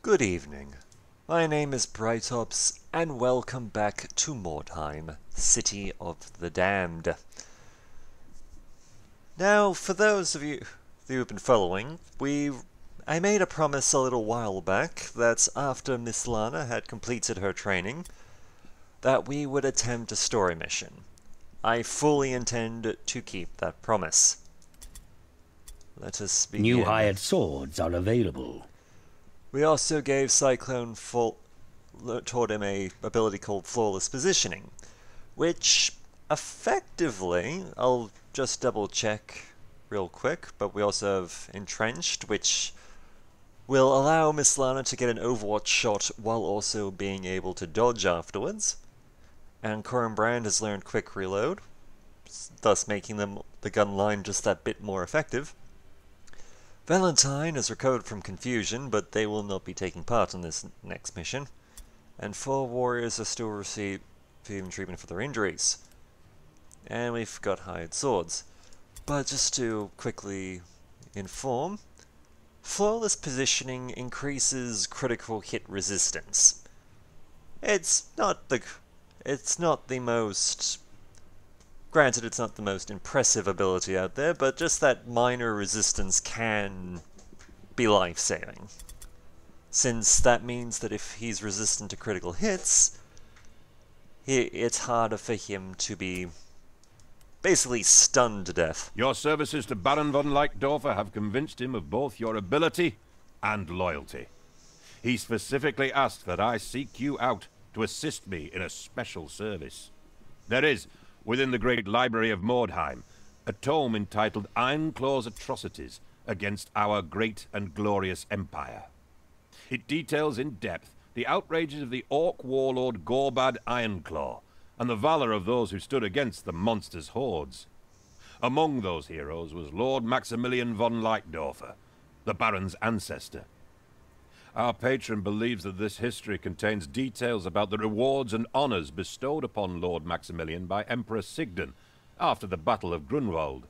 Good evening. My name is Brightops, and welcome back to Mordheim, City of the Damned. Now, for those of you who have been following, I made a promise a little while back that after Miss Lana had completed her training, that we would attempt a story mission. I fully intend to keep that promise. Let us begin. New hired swords are available. We also gave Cyclone taught him a ability called Flawless Positioning, which effectively, I'll just double check real quick, but we also have Entrenched, which will allow Miss Lana to get an Overwatch shot while also being able to dodge afterwards. And Brand has learned Quick Reload, thus making the Gunline just that bit more effective. Valentine has recovered from confusion, but they will not be taking part in this next mission. And 4 warriors are still receiving treatment for their injuries. And we've got hired swords. But just to quickly inform, Flawless Positioning increases critical hit resistance. It's not the most... Granted, it's not the most impressive ability out there, but just that minor resistance can be life-saving. Since that means that if he's resistant to critical hits, it's harder for him to be basically stunned to death. Your services to Baron von Leitdorfer have convinced him of both your ability and loyalty. He specifically asked that I seek you out to assist me in a special service. There is, within the Grand Library of Mordheim, a tome entitled Ironclaw's Atrocities Against Our Great and Glorious Empire. It details in depth the outrages of the Orc warlord Gorbad Ironclaw, and the valor of those who stood against the monster's hordes. Among those heroes was Lord Maximilian von Leitdorfer, the Baron's ancestor. Our patron believes that this history contains details about the rewards and honors bestowed upon Lord Maximilian by Emperor Sigden after the Battle of Grunwald.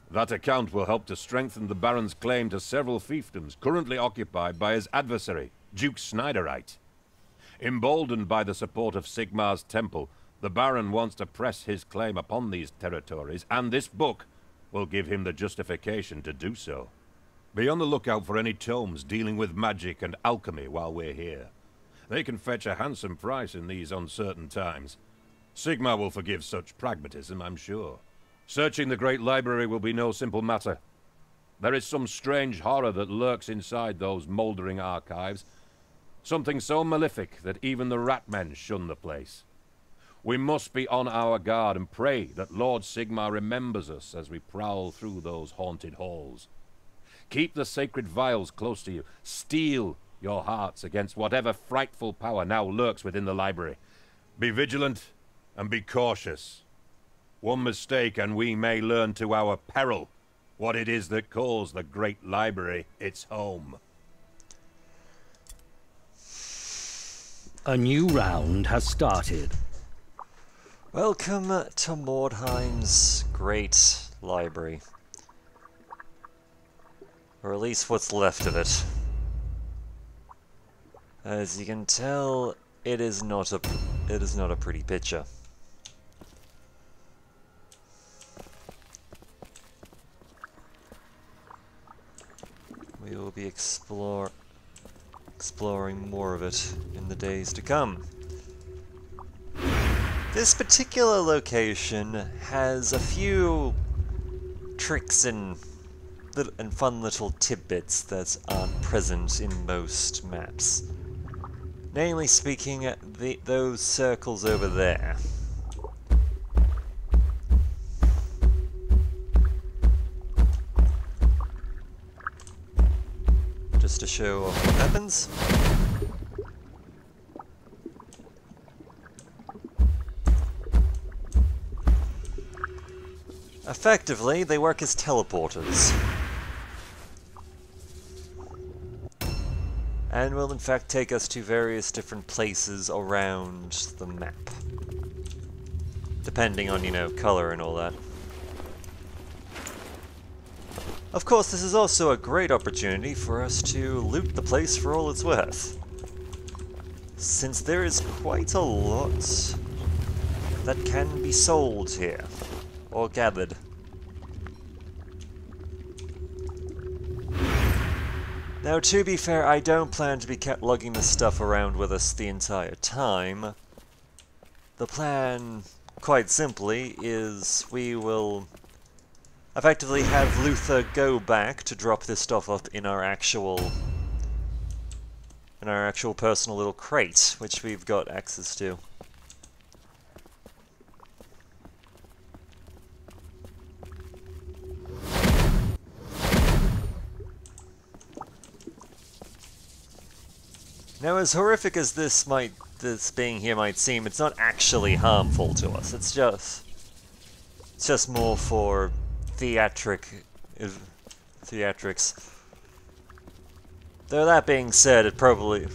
That account will help to strengthen the Baron's claim to several fiefdoms currently occupied by his adversary, Duke Schneiderite. Emboldened by the support of Sigmar's temple, the Baron wants to press his claim upon these territories, and this book will give him the justification to do so. Be on the lookout for any tomes dealing with magic and alchemy while we're here. They can fetch a handsome price in these uncertain times. Sigmar will forgive such pragmatism, I'm sure. Searching the Great Library will be no simple matter. There is some strange horror that lurks inside those mouldering archives. Something so malefic that even the Ratmen shun the place. We must be on our guard and pray that Lord Sigmar remembers us as we prowl through those haunted halls. Keep the sacred vials close to you. Steel your hearts against whatever frightful power now lurks within the library. Be vigilant and be cautious. One mistake and we may learn to our peril what it is that calls the Great Library its home. A new round has started. Welcome to Mordheim's Great Library. Or at least what's left of it. As you can tell, it is not a pretty picture. We will be exploring more of it in the days to come. This particular location has a few tricks and fun little tidbits that aren't present in most maps. Namely speaking, those circles over there. Just to show off what happens. Effectively, they work as teleporters. And will in fact take us to various different places around the map. Depending on, color and all that. Of course, this is also a great opportunity for us to loot the place for all it's worth, since there is quite a lot that can be sold here, or gathered. Now, to be fair, I don't plan to be kept lugging this stuff around with us the entire time. The plan, quite simply, is we will effectively have Luther go back to drop this stuff up in our actual personal little crate, which we've got access to. Now, as horrific as this being here might seem, it's not actually harmful to us. It's just more for theatrics. Though that being said, it probably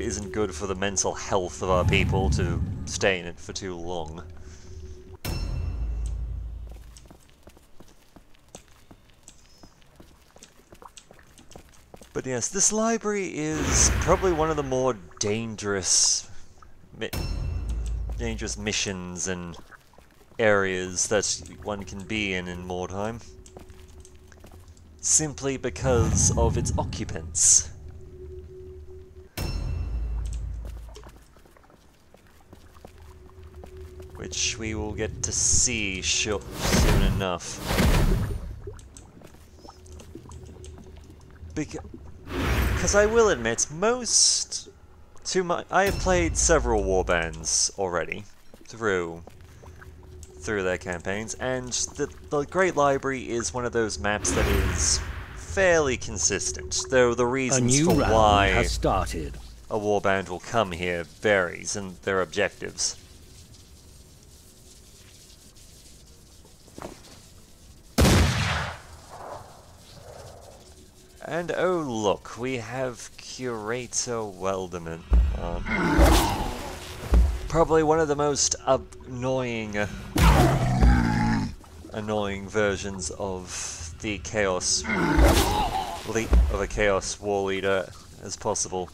isn't good for the mental health of our people to stay in it for too long. But yes, this library is probably one of the more dangerous missions and areas that one can be in Mordheim, simply because of its occupants. Which we will get to see soon enough. Because I will admit, I have played several warbands already through their campaigns, and the Great Library is one of those maps that is fairly consistent, though the reasons for why has started. A warband will come here varies in their objectives. And oh look, we have Curator Welderman on. Probably one of the most annoying versions of the Chaos War Leader as possible.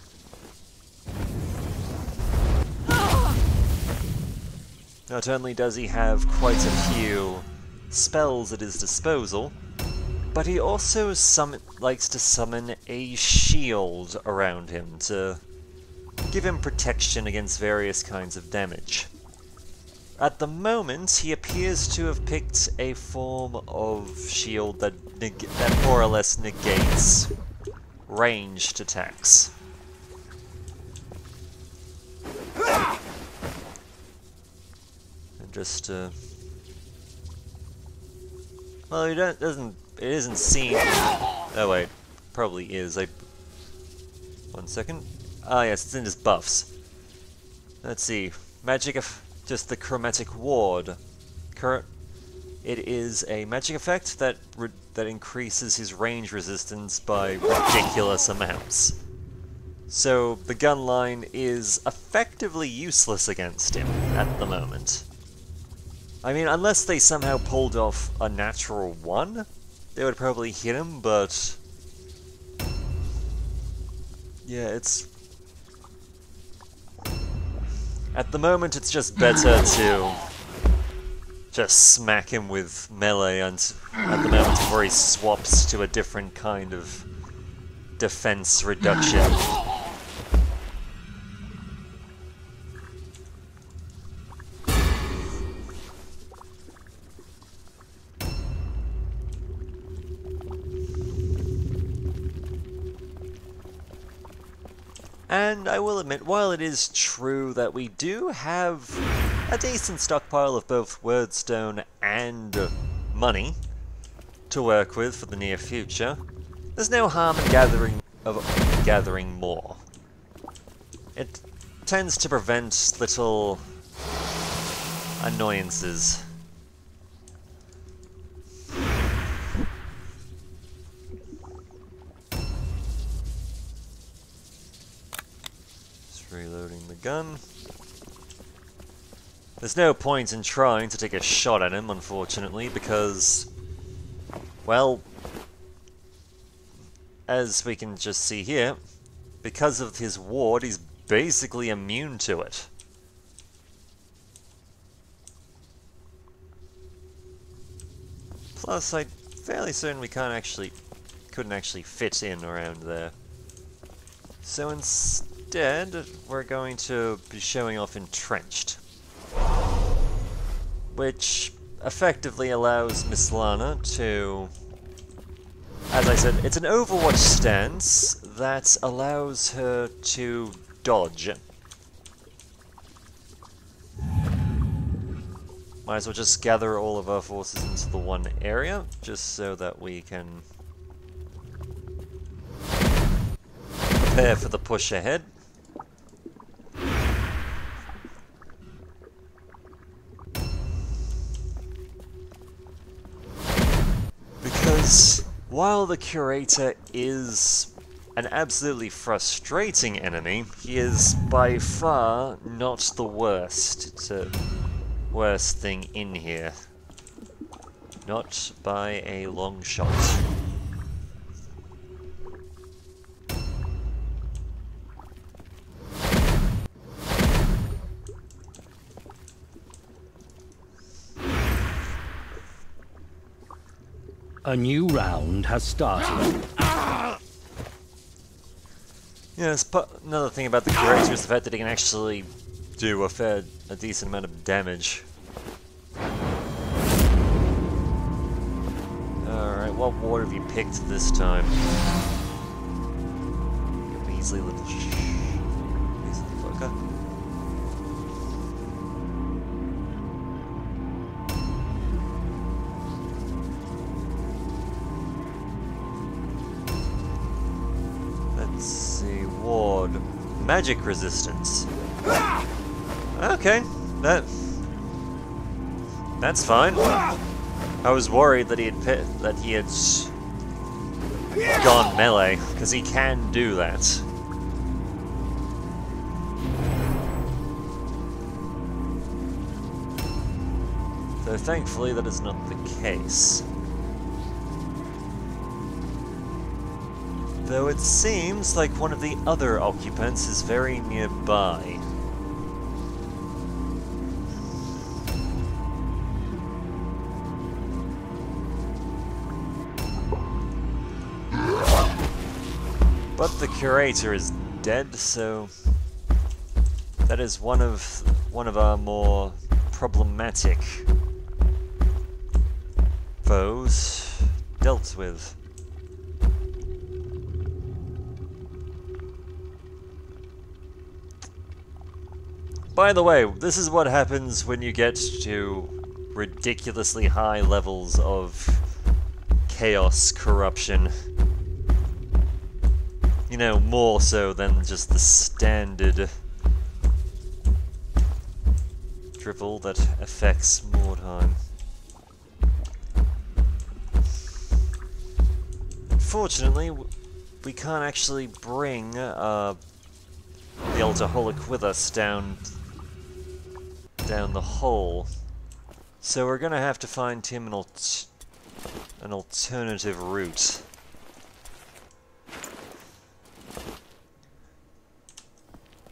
Not only does he have quite a few spells at his disposal, but he also likes to summon a shield around him to give him protection against various kinds of damage. At the moment, he appears to have picked a form of shield that more or less negates ranged attacks. And just, well, it isn't seen. Oh wait, probably is. 1 second. Ah yes, it's in his buffs. Let's see. Just the chromatic ward. It is a magic effect that increases his range resistance by ridiculous amounts. So the gunline is effectively useless against him at the moment. I mean, unless they somehow pulled off a natural 1, they would probably hit him, but yeah, it's... At the moment, it's just better to just smack him with melee at the moment before he swaps to a different kind of defense reduction. And I will admit, while it is true that we do have a decent stockpile of both wordstone and money to work with for the near future, there's no harm in gathering more. It tends to prevent little annoyances. Reloading the gun. There's no point in trying to take a shot at him, unfortunately, because, well, as we can just see here, because of his ward, he's basically immune to it. Plus, I'm fairly certain we couldn't actually fit in around there. So instead, we're going to be showing off Entrenched, which effectively allows Miss Lana to, as I said, it's an Overwatch stance that allows her to dodge. Might as well just gather all of our forces into the one area, just so that we can prepare for the push ahead. Because while the Curator is an absolutely frustrating enemy, he is by far not the worst thing in here. Not by a long shot. A new round has started. Yes, but another thing about the Curator is the fact that he can actually do a decent amount of damage. Alright, what ward have you picked this time? You measly little measly fucker. Let's see, ward. Magic resistance. Okay, that's fine. I was worried that he had gone melee, because he can do that. Though thankfully that is not the case. Though it seems like one of the other occupants is very nearby. But the Curator is dead, so that is one of our more problematic foes dealt with. By the way, this is what happens when you get to ridiculously high levels of chaos corruption. You know, more so than just the standard drivel that affects Mordheim. Unfortunately, we can't actually bring the Alcoholic with us down the hole, so we're gonna have to find him an alternative route.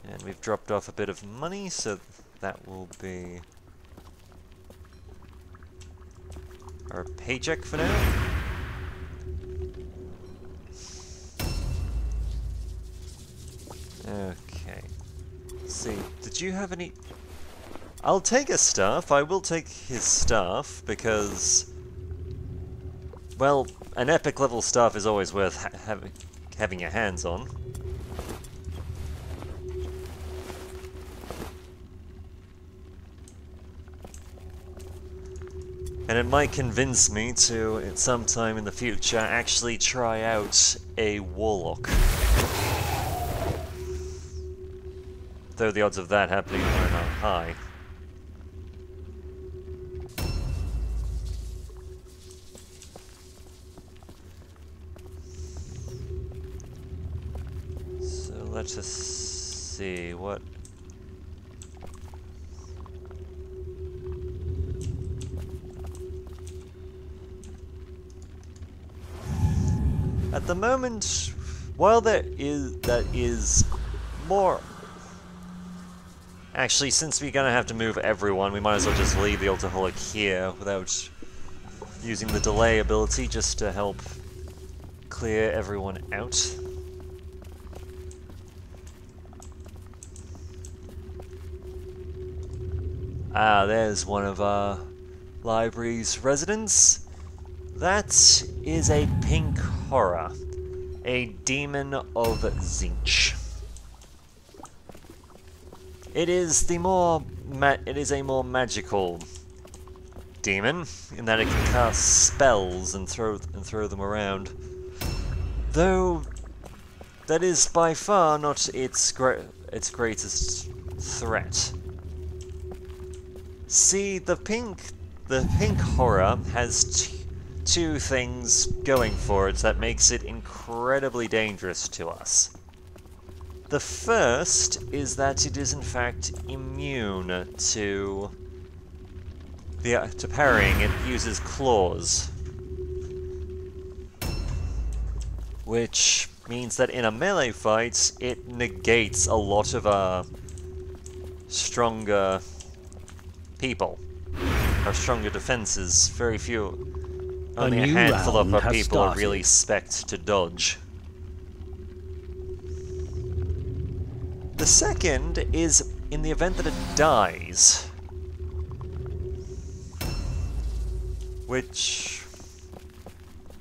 And we've dropped off a bit of money, so that will be our paycheck for now. Okay. Let's see, did you have any... I'll take a staff. I will take his staff, because... well, an epic level staff is always worth having your hands on. And it might convince me to, at some time in the future, actually try out a Warlock. Though the odds of that happening are not high. So let's just see what... the moment, while that is more... Actually, since we're gonna have to move everyone, we might as well just leave the Alcoholic here without using the delay ability just to help clear everyone out. Ah, there's one of our library's residents. That is a pink horror, a demon of Zinch. It is a more magical demon in that it can cast spells and throw them around. Though that is by far not its greatest threat. See, the pink horror has two things going for it that makes it incredibly dangerous to us. The first is that it is in fact immune to parrying. It uses claws, which means that in a melee fight it negates a lot of our stronger people. Our stronger defenses. Very few, only a handful of our people are really spec'd to dodge. The second is in the event that it dies, which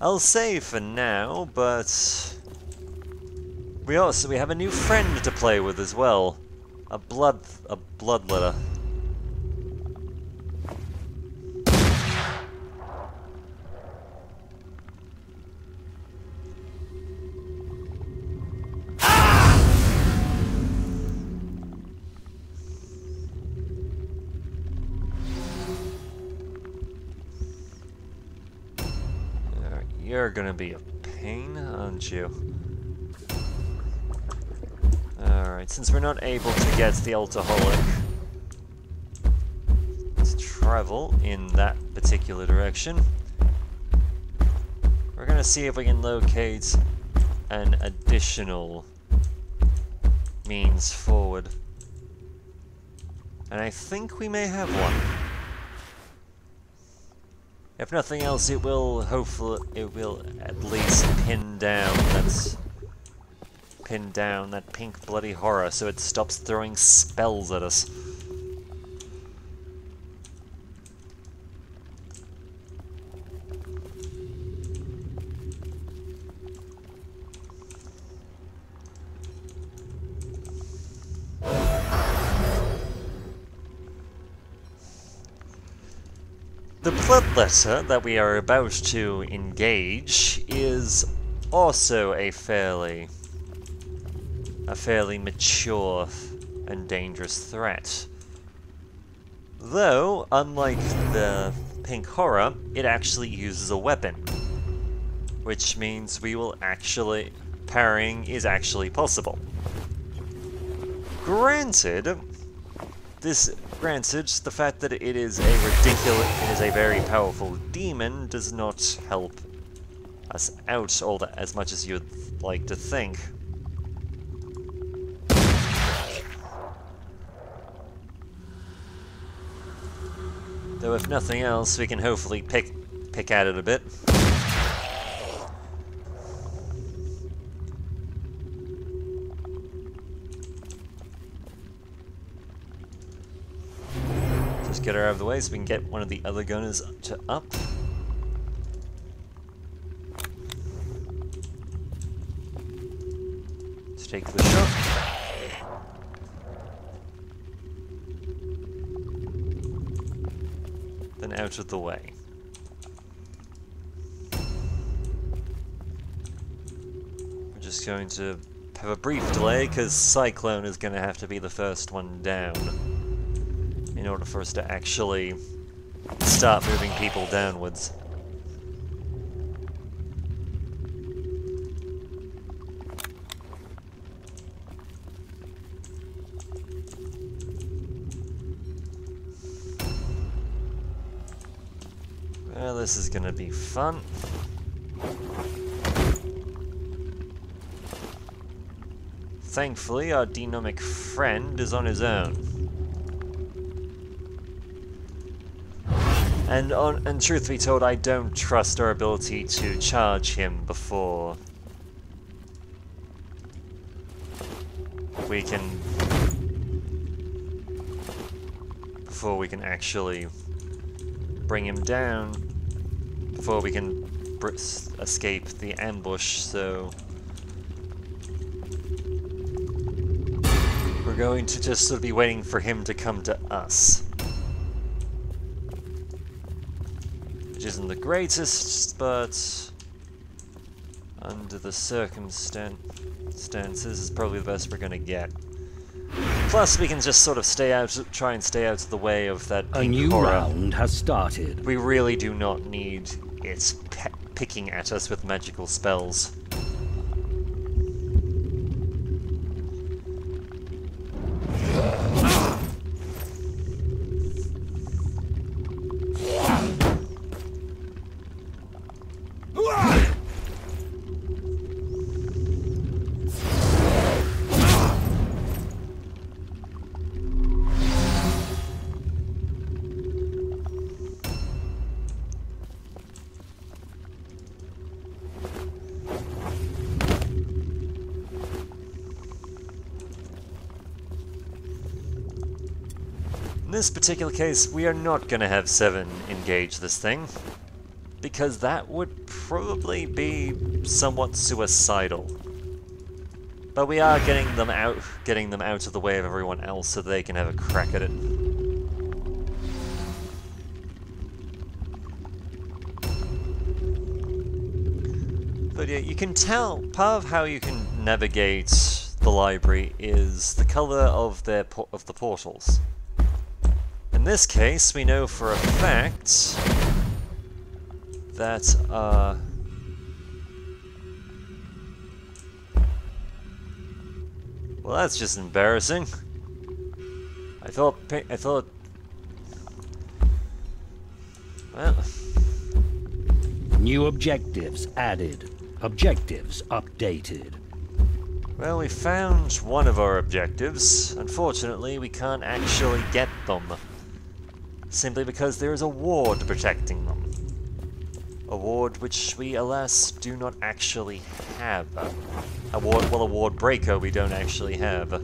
I'll save for now, but we have a new friend to play with as well, a bloodletter. You're gonna be a pain, aren't you? Alright, since we're not able to get the Alcoholic to travel in that particular direction, we're gonna see if we can locate an additional means forward. And I think we may have one. If nothing else, it will at least pin down that pink bloody horror so it stops throwing spells at us. The bloodletter that we are about to engage is also a fairly mature and dangerous threat. Though, unlike the pink horror, it actually uses a weapon, which means parrying is actually possible. Granted, the fact that it is a very powerful demon does not help us out as much as you'd like to think. Though if nothing else, we can hopefully pick at it a bit. Get her out of the way so we can get one of the other gunners to up. Let's take the shot. Then out of the way. We're just going to have a brief delay because Cyclone is going to have to be the first one down in order for us to actually start moving people downwards. Well, this is gonna be fun. thankfully, our denomic friend is on his own. And truth be told, I don't trust our ability to charge him before we can actually bring him down, before we can escape the ambush, so we're going to just sort of be waiting for him to come to us. Which isn't the greatest, but under the circumstances is probably the best we're gonna get. Plus, we can just sort of try and stay out of the way of that pink A new horror. round has started. We really do not need it picking at us with magical spells. In this particular case, we are not going to have 7 engage this thing, because that would probably be somewhat suicidal. But we are getting them out of the way of everyone else so they can have a crack at it. But yeah, you can tell, part of how you can navigate the library is the color of the portals. In this case, we know for a fact that, well, that's just embarrassing. I thought, well... New objectives added. Objectives updated. Well, we found one of our objectives. Unfortunately, we can't actually get them. Simply because there is a ward protecting them. A ward which we, alas, do not actually have. A ward breaker we don't actually have.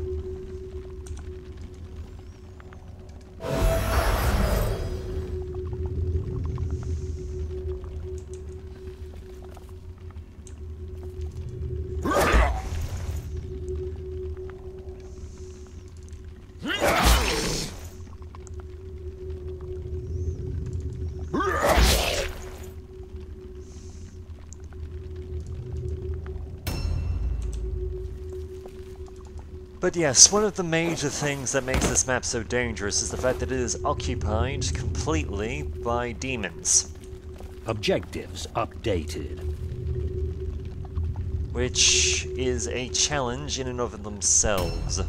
But yes, one of the major things that makes this map so dangerous is the fact that it is occupied completely by demons. Objectives updated. Which is a challenge in and of themselves.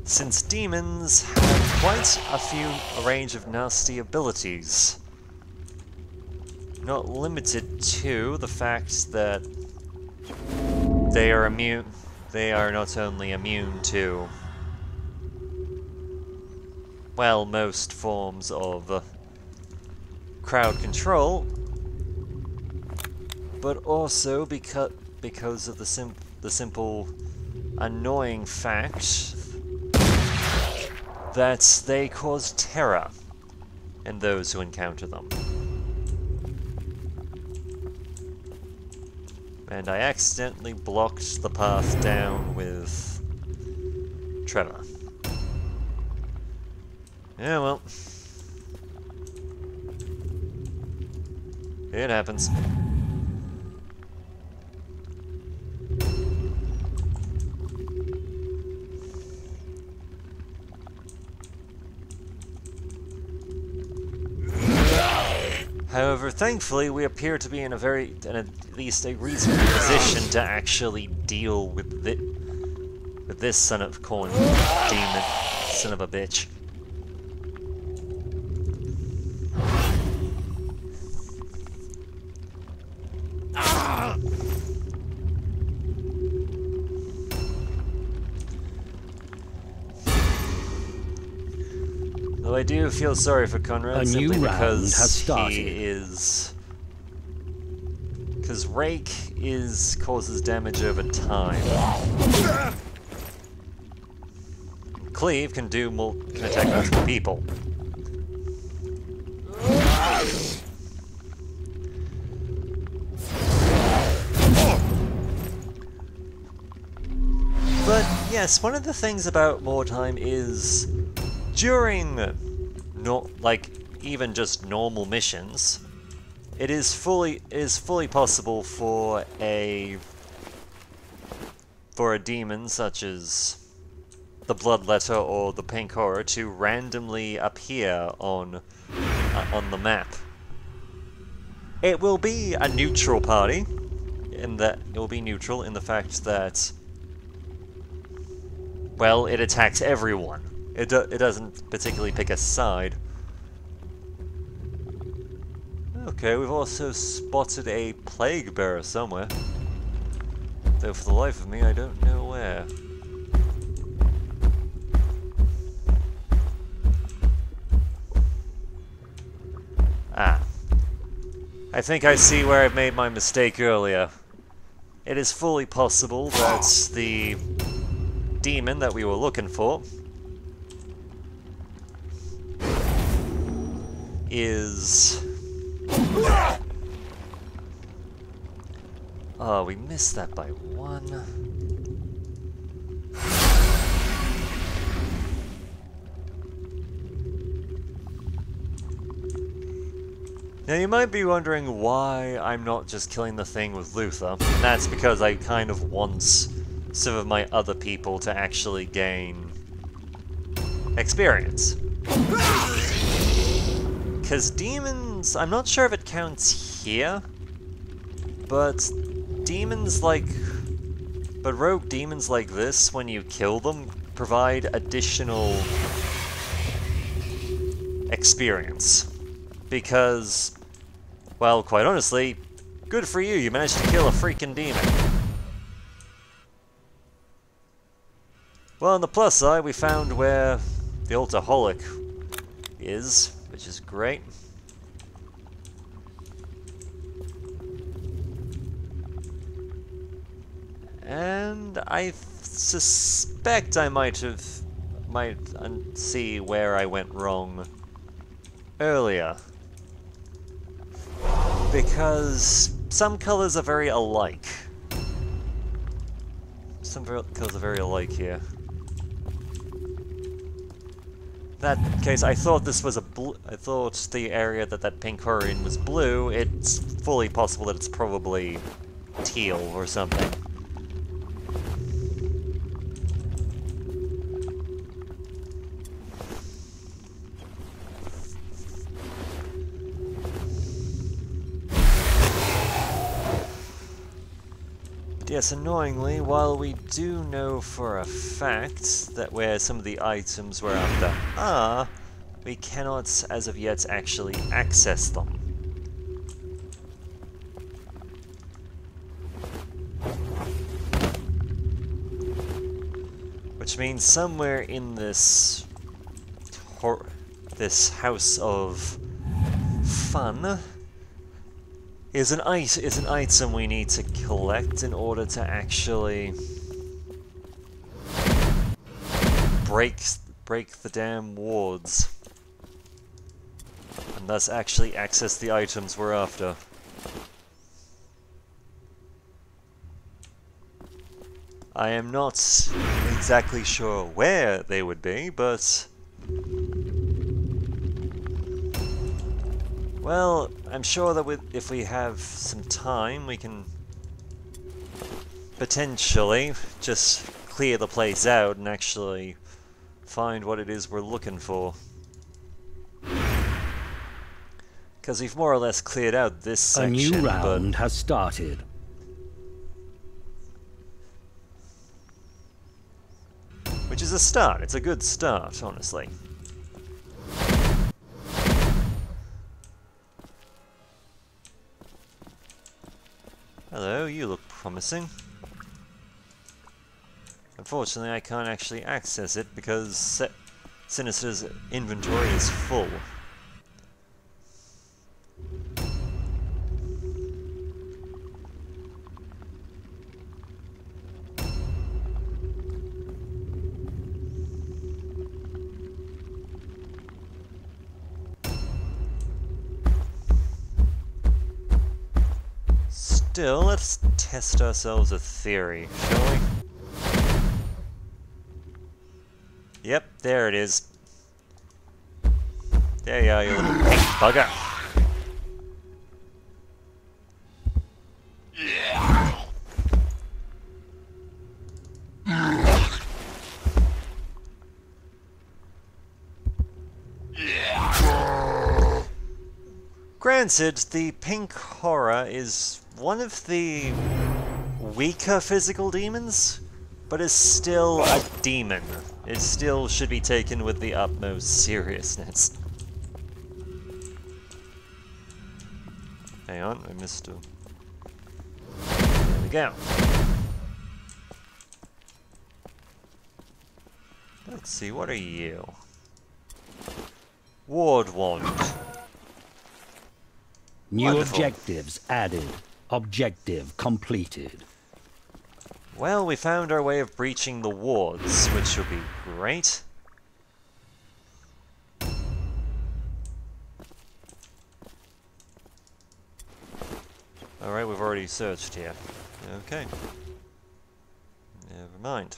Since demons have quite a range of nasty abilities. Not limited to the fact that they are not only immune to, well, most forms of crowd control, but also because of the simple annoying fact that they cause terror in those who encounter them. And I accidentally blocked the path down with Trevor. Yeah, well. It happens. However, thankfully, we appear to be in at least a reasonable position to actually deal with this son of corn demon, son of a bitch. Though I do feel sorry for Conrad A simply new round because has started. he is... Because Rake causes damage over time. Cleave can attack multiple people. But yes, one of the things about Mordheim is during even just normal missions, it is fully possible for a demon such as the Bloodletter or the Pink Horror to randomly appear on the map. It will be a neutral party, in that it will be neutral in the fact that, well, it attacks everyone. It doesn't particularly pick a side. Okay, we've also spotted a plague bearer somewhere. Though for the life of me, I don't know where. Ah. I think I see where I made my mistake earlier. It is fully possible that the demon that we were looking for is... Oh, we missed that by one. Now you might be wondering why I'm not just killing the thing with Luther. And that's because I kind of want some of my other people to actually gain experience. Because demons, I'm not sure if it counts here, but rogue demons like this, when you kill them, provide additional experience. Because, well, quite honestly, good for you, you managed to kill a freaking demon. Well, on the plus side, we found where the Alcoholic is, which is great. And I suspect I might see where I went wrong earlier. Because some colors are very alike. Some colors are very alike here. In that case, I thought this was I thought the area that pink horror in was blue. It's fully possible that it's probably teal or something. Yes, annoyingly, while we do know for a fact that where some of the items we're after are, we cannot, as of yet, actually access them. Which means somewhere in this house of fun is an item we need to collect in order to actually break the damn wards, and thus actually access the items we're after. I am not exactly sure where they would be, but well, I'm sure that if we have some time, we can potentially just clear the place out and actually find what it is we're looking for. Because we've more or less cleared out this section. A new round has started. Which is a start. It's a good start, honestly. Hello, you look promising. Unfortunately, I can't actually access it because Sinister's inventory is full. Still, let's test ourselves a theory, shall we? Yep, there it is. There you are, you little pink bugger. Granted, the pink horror is one of the weaker physical demons, but is still a demon. It still should be taken with the utmost seriousness. Hang on, I missed a... There we go. Let's see, what are you? Ward Wand. New Wonderful. objectives added. Objective completed. Well, we found our way of breaching the wards, which will be great. Alright, we've already searched here. Okay. Never mind.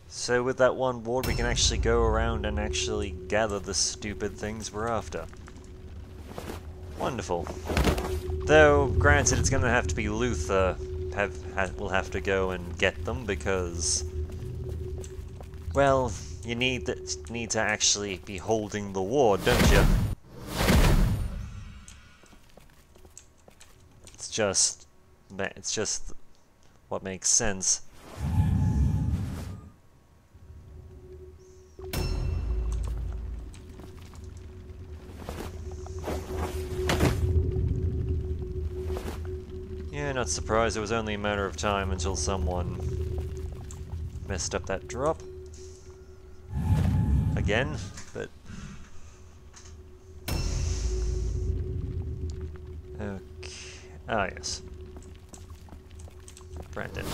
So with that one ward, we can actually go around and actually gather the stupid things we're after. Wonderful. Though, granted, it's going to have to be Luther will have to go and get them because, well, you need to actually be holding the ward, don't you? It's just what makes sense. Yeah, not surprised. It was only a matter of time until someone messed up that drop. Again, but... Okay. Ah, yes. Brandon.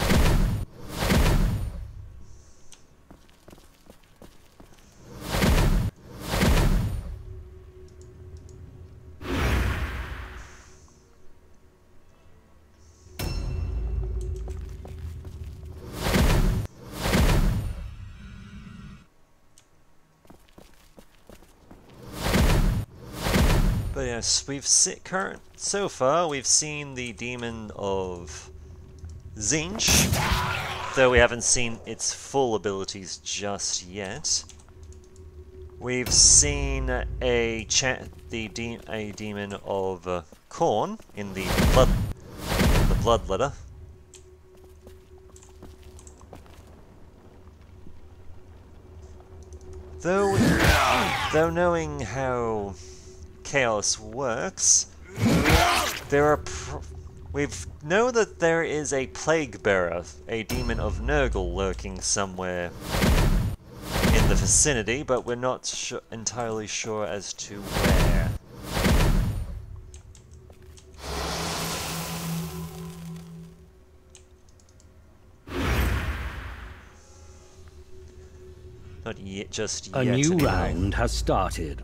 But yes, so far we've seen the demon of Zinch, though we haven't seen its full abilities just yet. We've seen a demon of Khorne in the Bloodletter. Though knowing how Chaos works, we know that there is a Plague Bearer, a demon of Nurgle, lurking somewhere in the vicinity, but we're not entirely sure as to where. Not yet, just yet. A new anyway. round has started.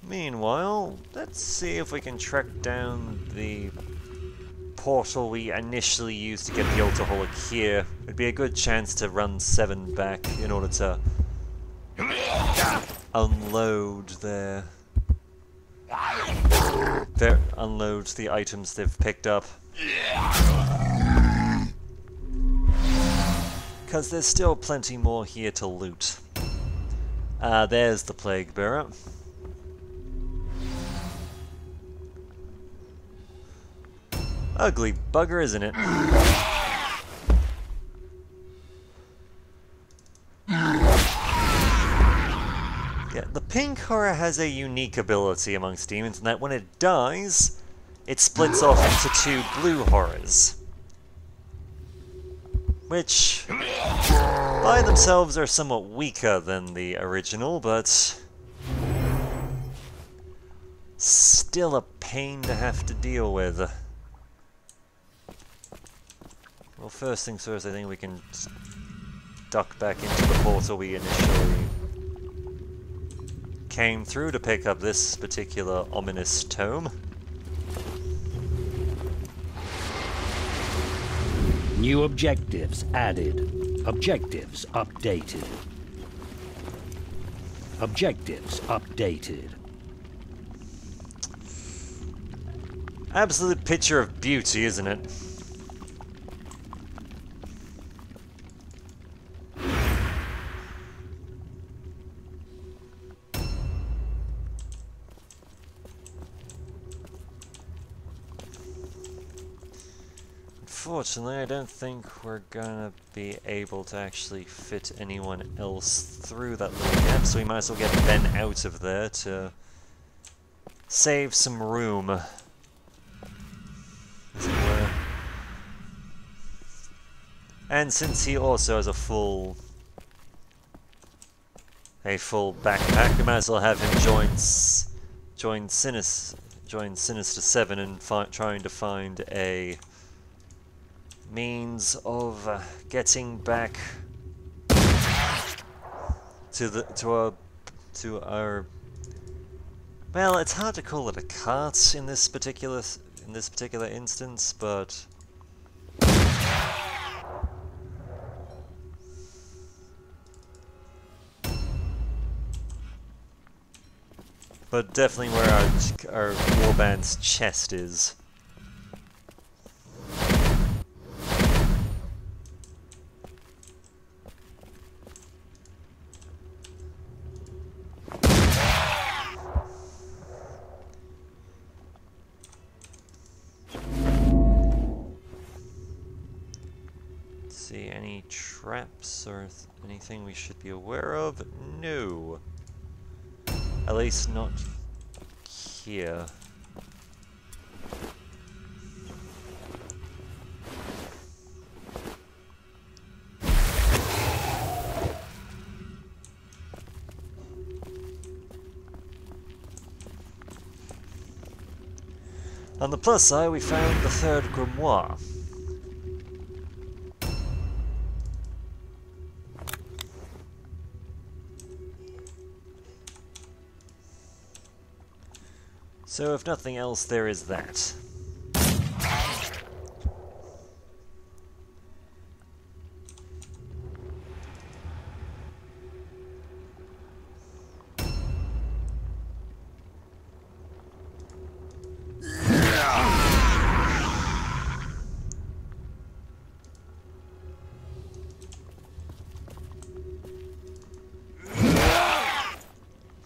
Meanwhile, let's see if we can track down the portal we initially used to get the Alcoholic here. It'd be a good chance to run 7 back in order to unload unload the items they've picked up. Because there's still plenty more here to loot. There's the Plague Bearer. Ugly bugger, isn't it? Yeah, the pink horror has a unique ability amongst demons in that when it dies, it splits off into two blue horrors. Which, by themselves, are somewhat weaker than the original, but still a pain to have to deal with. Well, first things first, I think we can duck back into the portal we initially came through to pick up this particular ominous tome. New objectives added. Objectives updated. Objectives updated. Absolute picture of beauty, isn't it? Unfortunately, I don't think we're gonna be able to actually fit anyone else through that little gap, so we might as well get Ben out of there to save some room, as it were. And since he also has a full backpack, we might as well have him join Sinister 7 and trying to find a means of getting back to our well, it's hard to call it a cart in this particular instance, but definitely where our warband's chest is. See any traps or anything we should be aware of? No. At least not here. On the plus side, we found the third grimoire. So if nothing else, there is that.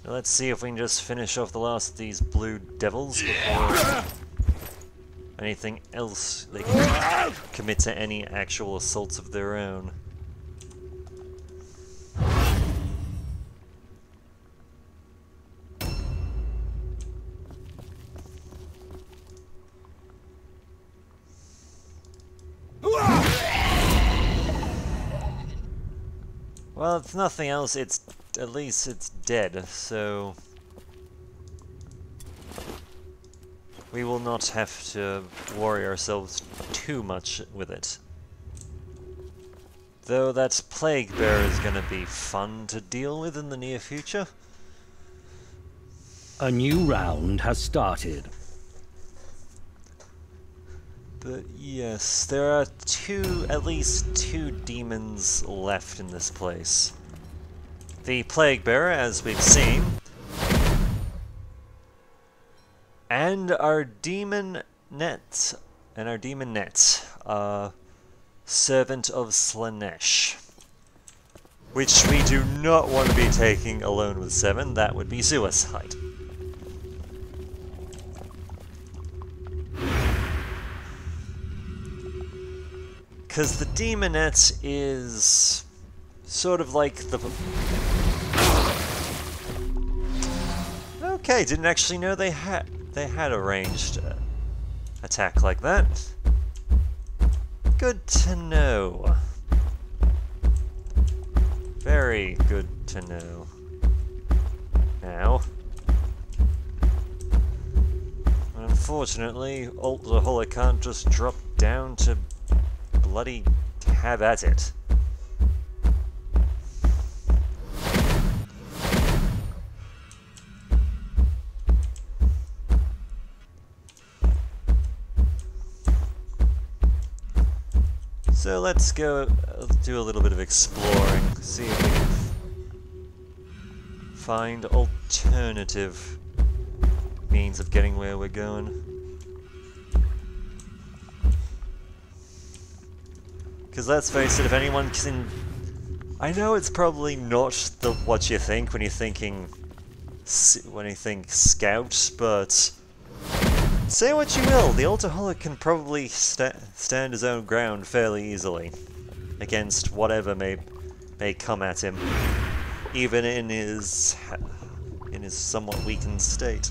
Let's see if we can just finish off the last of these blue devils before anything else they can commit to any actual assaults of their own. Well, if nothing else, at least it's dead, so we will not have to worry ourselves too much with it. Though that plague bear is going to be fun to deal with in the near future. A new round has started. But yes, there are at least two demons left in this place. The plague bearer, as we've seen, and our demon net, servant of Slanesh, which we do not want to be taking alone with 7. That would be suicide. Because the Demonette is sort of like the... Okay, didn't actually know they had a ranged attack like that. Good to know. Very good to know. Now, unfortunately, Ultraholic can't just drop down to bloody have at it. So let's go do a little bit of exploring, see if we can find alternative means of getting where we're going. Because let's face it, if anyone can... I know it's probably not what you think when you think scout, but... Say what you will, the Ultraholic can probably stand his own ground fairly easily against whatever may come at him, even in his somewhat weakened state.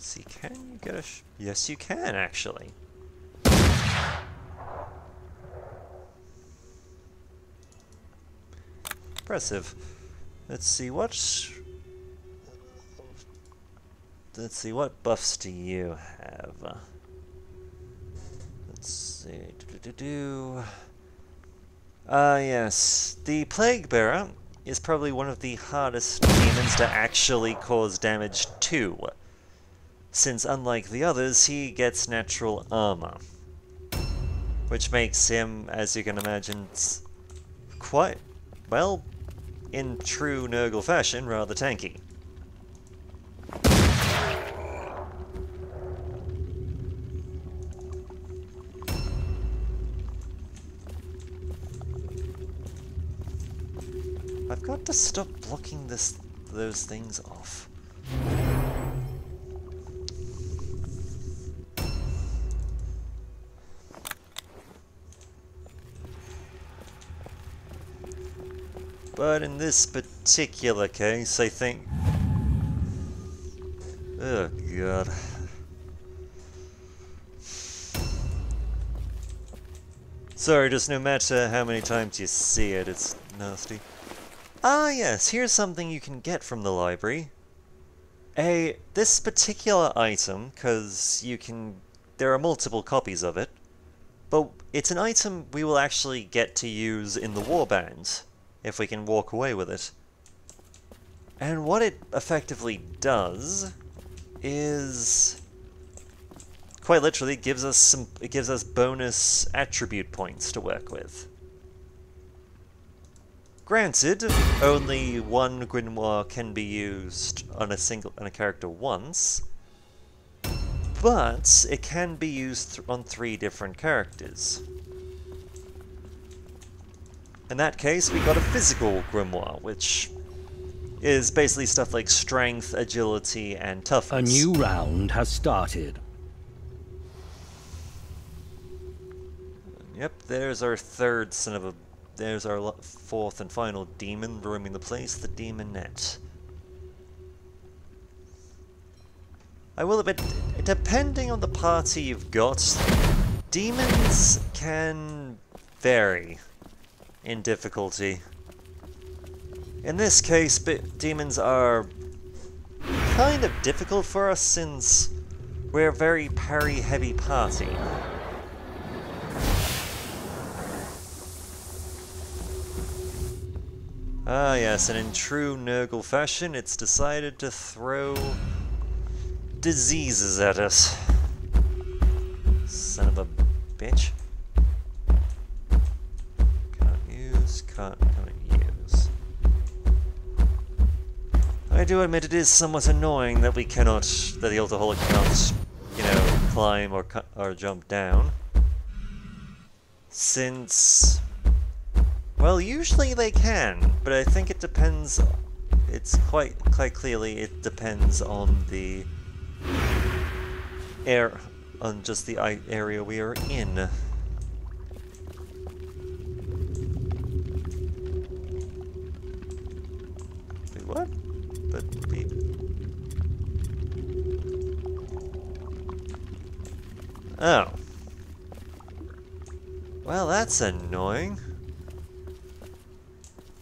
See, can you get a yes, you can, actually. Impressive. Let's see what buffs do you have? Let's see. Yes. The Plague Bearer is probably one of the hardest demons to actually cause damage to, since unlike the others, he gets natural armor, which makes him, as you can imagine, quite, well, in true Nurgle fashion, rather tanky. I've got to stop blocking those things off. But in this particular case, I think... Oh, God. Sorry, just no matter how many times you see it, it's nasty. Ah, yes, here's something you can get from the library. This particular item, because there are multiple copies of it, but it's an item we will actually get to use in the warband, if we can walk away with it. And what it effectively does is quite literally gives us bonus attribute points to work with. Granted, only one grimoire can be used on a character once, but it can be used on 3 different characters. In that case, we got a physical grimoire, which is basically stuff like strength, agility, and toughness. A new round has started. Yep, there's our third son of a... There's our 4th and final demon roaming the place, the Demonette. I will admit, depending on the party you've got, demons can vary in difficulty. In this case, demons are kind of difficult for us since we're a very parry-heavy party. Ah yes, and in true Nurgle fashion, it's decided to throw diseases at us. Son of a bitch. Can't use. I do admit it is somewhat annoying that the Ultraholic cannot, climb or jump down. since... Well, usually they can, but I think it depends... It's quite clearly it depends on the... on just the area we are in. Wait, what? But oh. Well, that's annoying.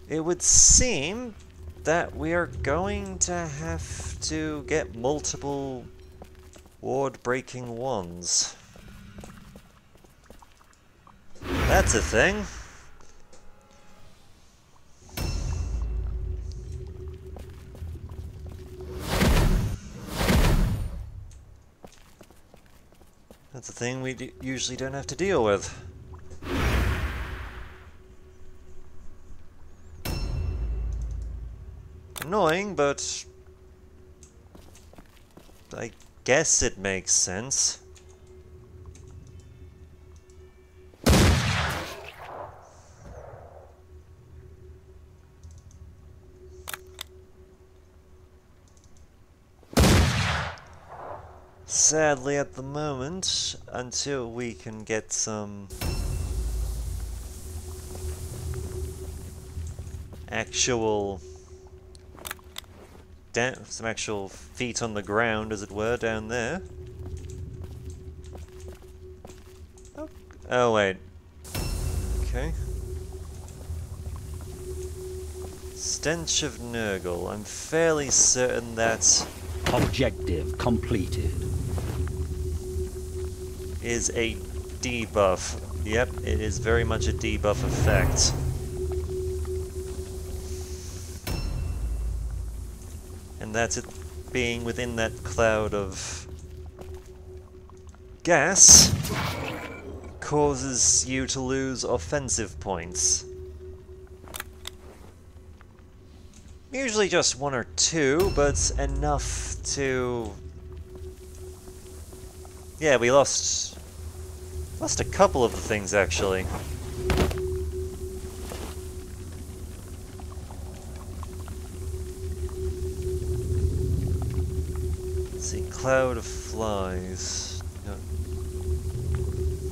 It would seem that we are going to have to get multiple ward-breaking wands. That's a thing. That's a thing we usually don't have to deal with. Annoying, but I guess it makes sense. Sadly, at the moment, until we can get some actual feet on the ground, as it were, down there. Oh wait. Okay. Stench of Nurgle. I'm fairly certain that Objective completed. is a debuff. Yep, it is very much a debuff effect. And that's it being within that cloud of gas causes you to lose offensive points. Usually just 1 or 2, but enough to... Yeah, we lost a couple of the things, actually. Let's see, cloud of flies.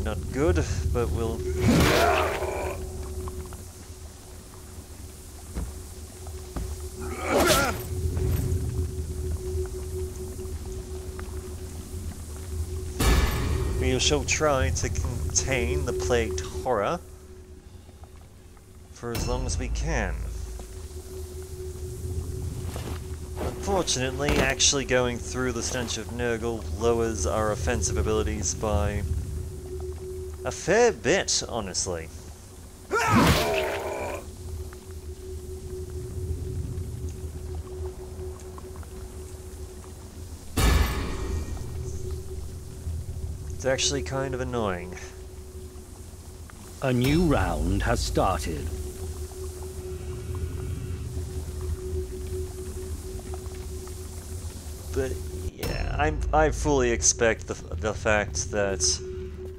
Not good, but we'll... We shall try to contain the plagued horror for as long as we can. Unfortunately, actually going through the Stench of Nurgle lowers our offensive abilities by a fair bit, honestly. It's actually kind of annoying. A new round has started. But yeah, I fully expect the fact that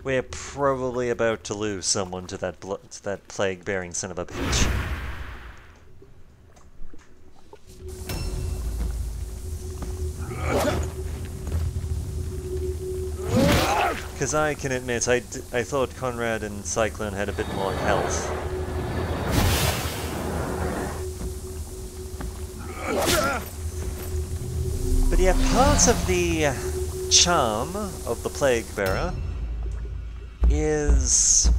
we're probably about to lose someone to that plague-bearing son of a bitch. Because I can admit, I thought Conrad and Cyclone had a bit more health. But yeah, part of the charm of the Plague Bearer is,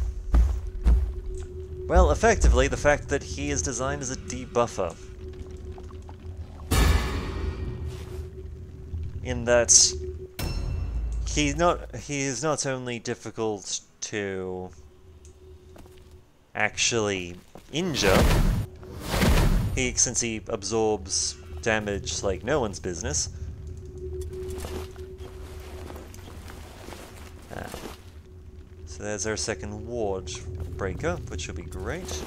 well, effectively the fact that he is designed as a debuffer. In that he is not only difficult to actually injure, since he absorbs damage like no one's business. So there's our second ward breaker, which will be great.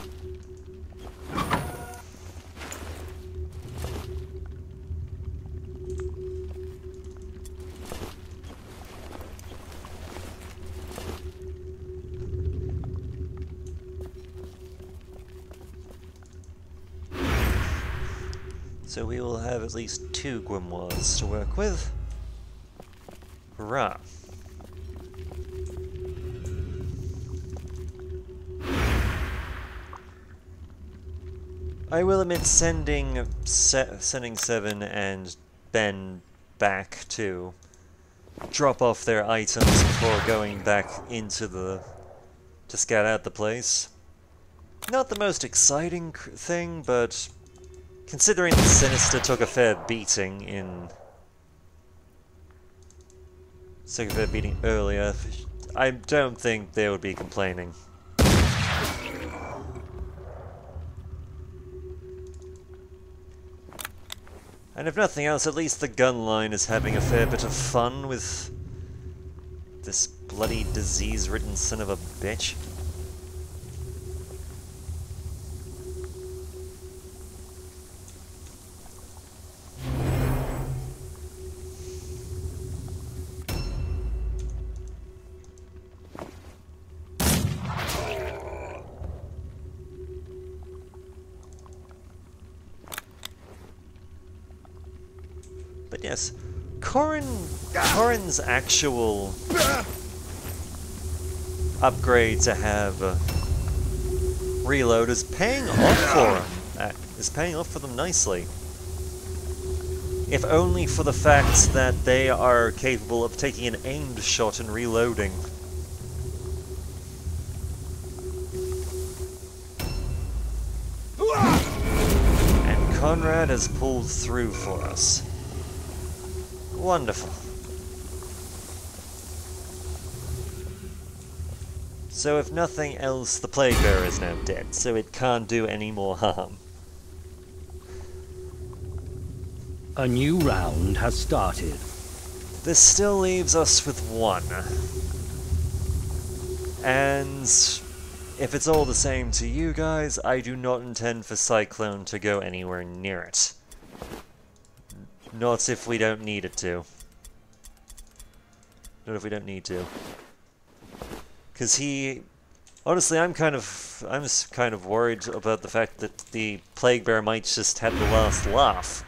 So we will have at least 2 grimoires to work with. Hurrah! I will admit sending Seven and Ben back to drop off their items before going back into to scout out the place. Not the most exciting thing, but considering the Sinister took a fair beating earlier, I don't think they would be complaining. And if nothing else, at least the Gunline is having a fair bit of fun with this bloody disease-ridden son of a bitch. But yes, Corin's actual upgrade to have reload is paying off for him. Is paying off for them nicely. If only for the fact that they are capable of taking an aimed shot and reloading. And Conrad has pulled through for us. Wonderful. So if nothing else, the Plague Bearer is now dead, so it can't do any more harm. A new round has started. This still leaves us with 1. And if it's all the same to you guys, I do not intend for Cyclone to go anywhere near it. Not if we don't need it to. Not if we don't need to. Because he... Honestly, I'm just kind of worried about the fact that the Plague Bearer might just have the last laugh,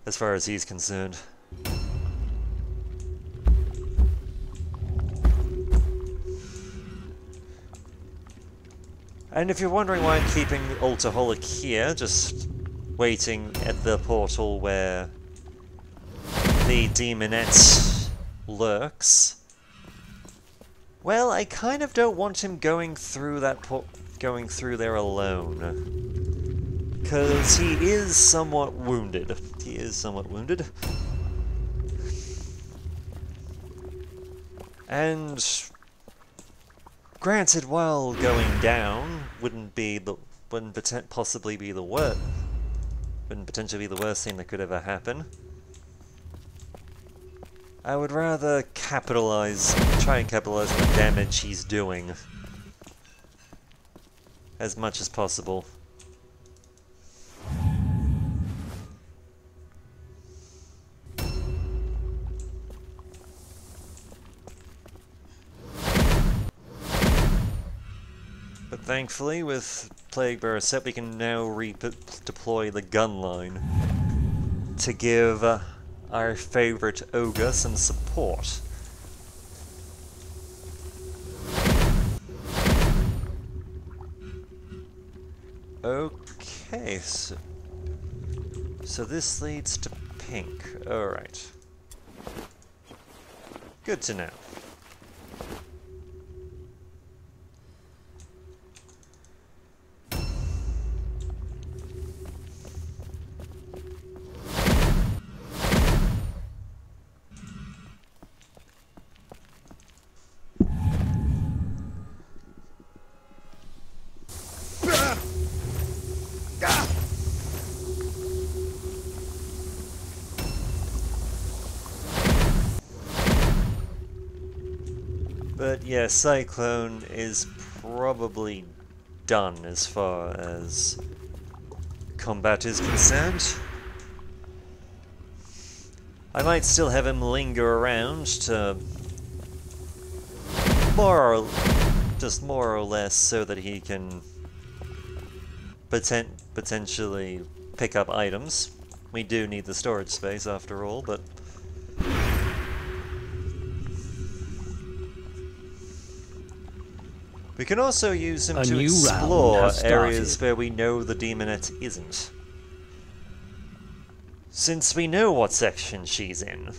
as far as he's concerned. And if you're wondering why I'm keeping Altaholic here, just waiting at the portal where the Demonette lurks. Well, I kind of don't want him going through there alone. Because he is somewhat wounded. He is somewhat wounded. And granted, while going down wouldn't potentially be the worst thing that could ever happen. I would rather try and capitalize on the damage he's doing as much as possible. But thankfully, with Plague Bearer set, we can now deploy the Gunline to give our favorite ogre some support. Okay, so this leads to pink. Alright. Good to know. But yeah, Cyclone is probably done as far as combat is concerned. I might still have him linger around to more or less so that he can potentially pick up items. We do need the storage space after all, but... we can also use him to explore areas where we know the demonette isn't. Since we know what section she's in.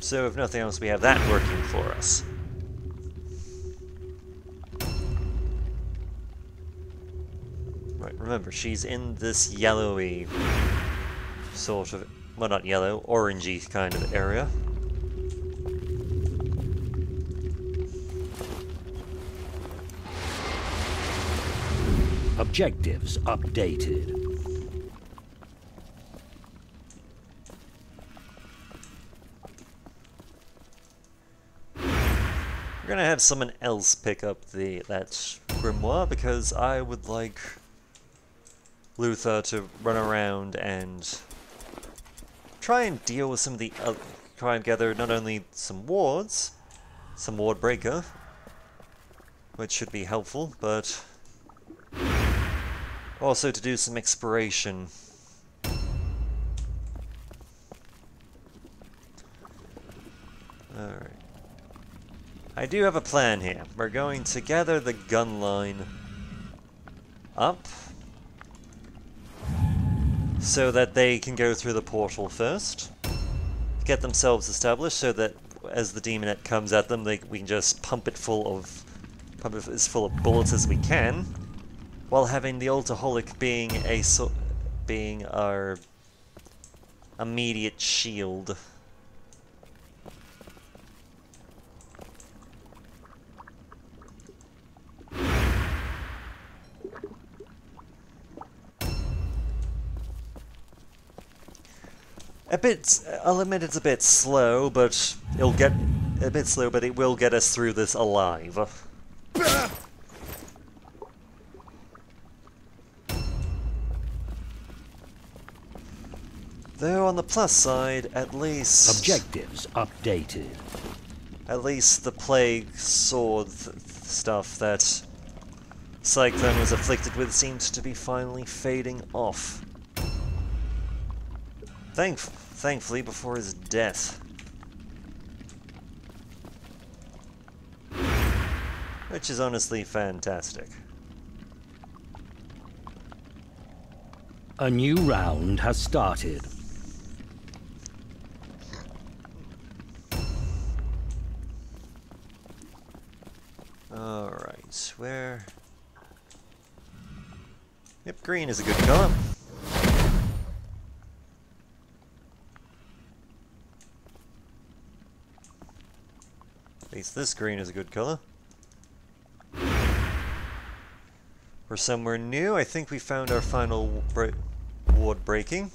So if nothing else, we have that working for us. Right, remember, she's in this yellowy sort of, well, not yellow, orangey kind of area. Objectives updated. We're gonna have someone else pick up that grimoire because I would like Luther to run around and try and deal with some of the try and gather not only some wards, some ward breaker, which should be helpful, but also to do some exploration. Alright. I do have a plan here. We're going to gather the gunline up so that they can go through the portal first, get themselves established so that as the demonette comes at them, we can just pump it as full of bullets as we can, while having the Alcoholic being our immediate shield. I'll admit it's a bit slow, but it will get us through this alive. Though on the plus side, at least... Objectives updated. At least the plague sword stuff that Cyclone was afflicted with seems to be finally fading off. Thankfully, before his death. Which is honestly fantastic. A new round has started. Alright, where... Yep, green is a good color. At least this green is a good color. We're somewhere new. I think we found our final ward breaker.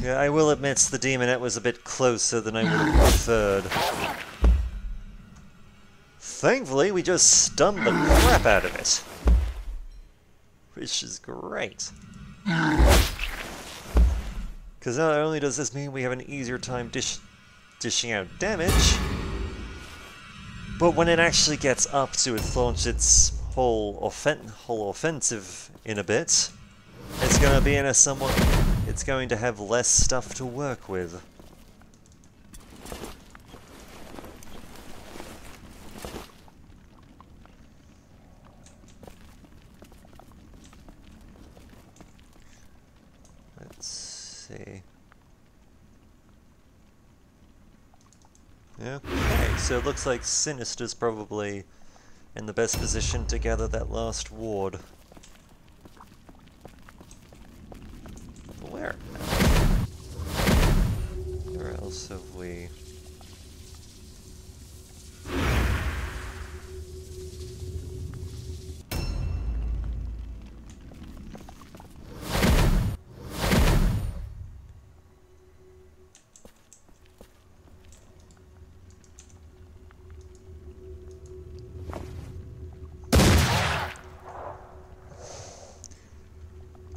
Yeah, I will admit the demonette was a bit closer than I would have preferred. Thankfully, we just stunned the crap out of it. Which is great. Because not only does this mean we have an easier time dishing out damage, but when it actually gets up to launch its whole offensive in a bit, it's going to be in a it's going to have less stuff to work with. Let's see. Okay, so it looks like Sinister's probably in the best position to gather that last ward. Where? Where else have we...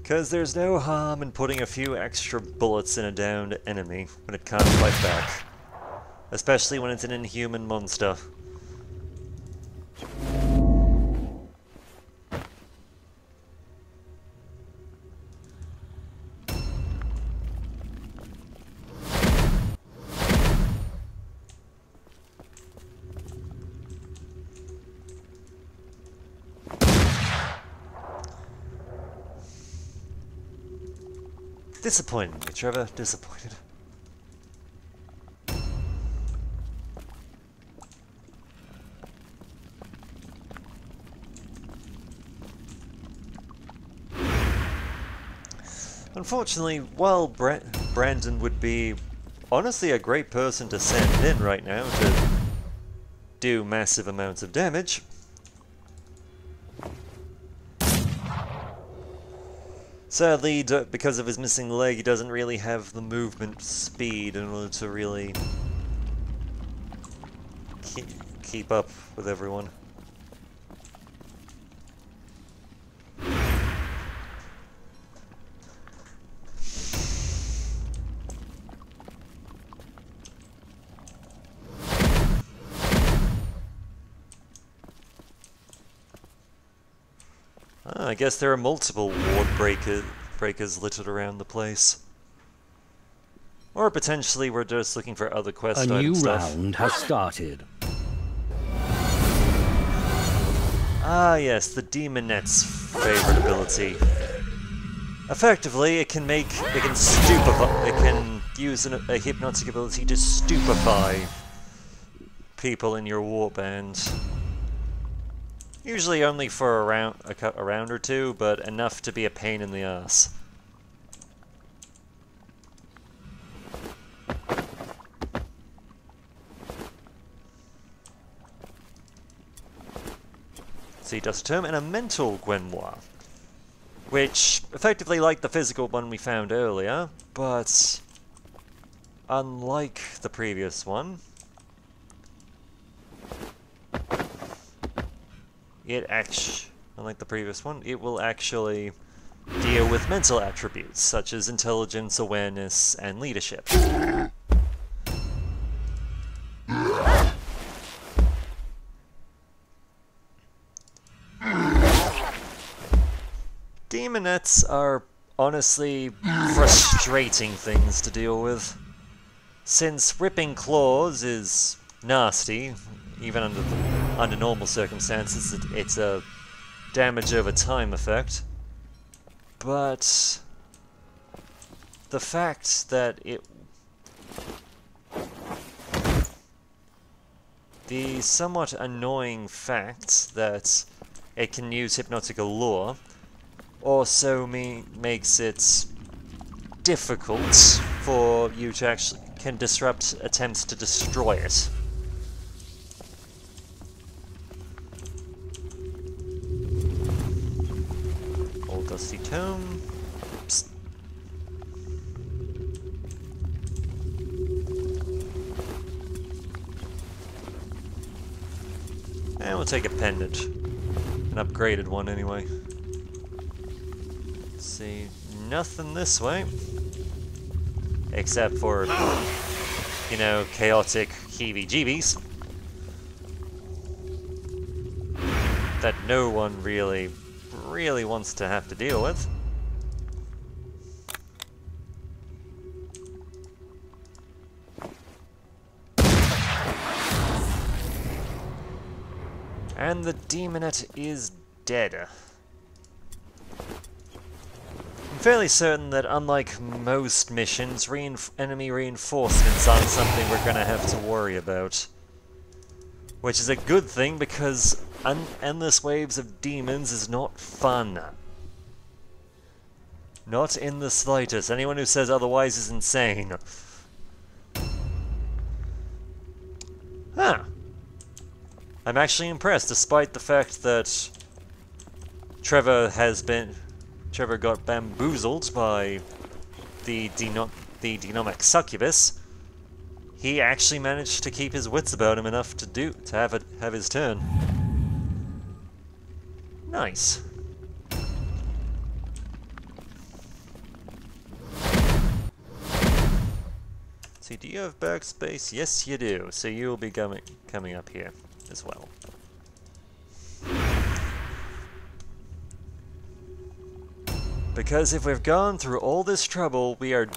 Because there's no harm in putting a few extra bullets in a downed enemy when it can't fight back. Especially when it's an inhuman monster. Disappointed me, Trevor. Disappointed. Unfortunately, while Brandon would be honestly a great person to send in right now to do massive amounts of damage, sadly, because of his missing leg, he doesn't really have the movement speed in order to really keep up with everyone. I guess there are multiple ward breakers littered around the place. Or potentially we're just looking for other quest item A new stuff. round has started. Ah yes, the Demonette's favorite ability. Effectively, it can use a hypnotic ability to stupefy people in your warband. Usually only for a round or two, but enough to be a pain in the ass. See, Dust Tome and a mental grimoire, which effectively like the physical one we found earlier, but unlike the previous one, it will actually deal with mental attributes, such as intelligence, awareness, and leadership. Demonettes are honestly frustrating things to deal with, since ripping claws is nasty. Even under normal circumstances, it's a damage over time effect. But the fact that the somewhat annoying fact that it can use hypnotic allure also makes it difficult for you to can disrupt attempts to destroy it. Dusty Tome. Psst. And we'll take a pendant. An upgraded one anyway. Let's see, nothing this way. Except for, you know, chaotic heebie-jeebies. That no one really wants to have to deal with. And the Demonette is dead. I'm fairly certain that unlike most missions, enemy reinforcements aren't something we're gonna have to worry about. Which is a good thing, because endless waves of demons is not fun. Not in the slightest. Anyone who says otherwise is insane. Huh. I'm actually impressed, despite the fact that Trevor got bamboozled by the Denomic Succubus. He actually managed to keep his wits about him enough to have his turn. Nice. See, do you have backspace? Yes, you do. So you will be coming up here as well. Because if we've gone through all this trouble, we are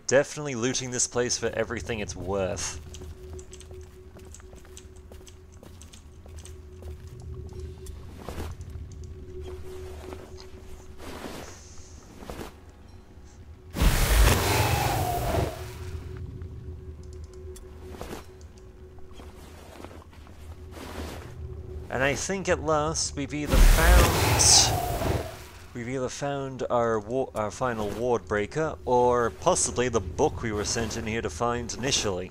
definitely looting this place for everything it's worth. And I think at last we've either found our final ward breaker, or possibly the book we were sent in here to find initially.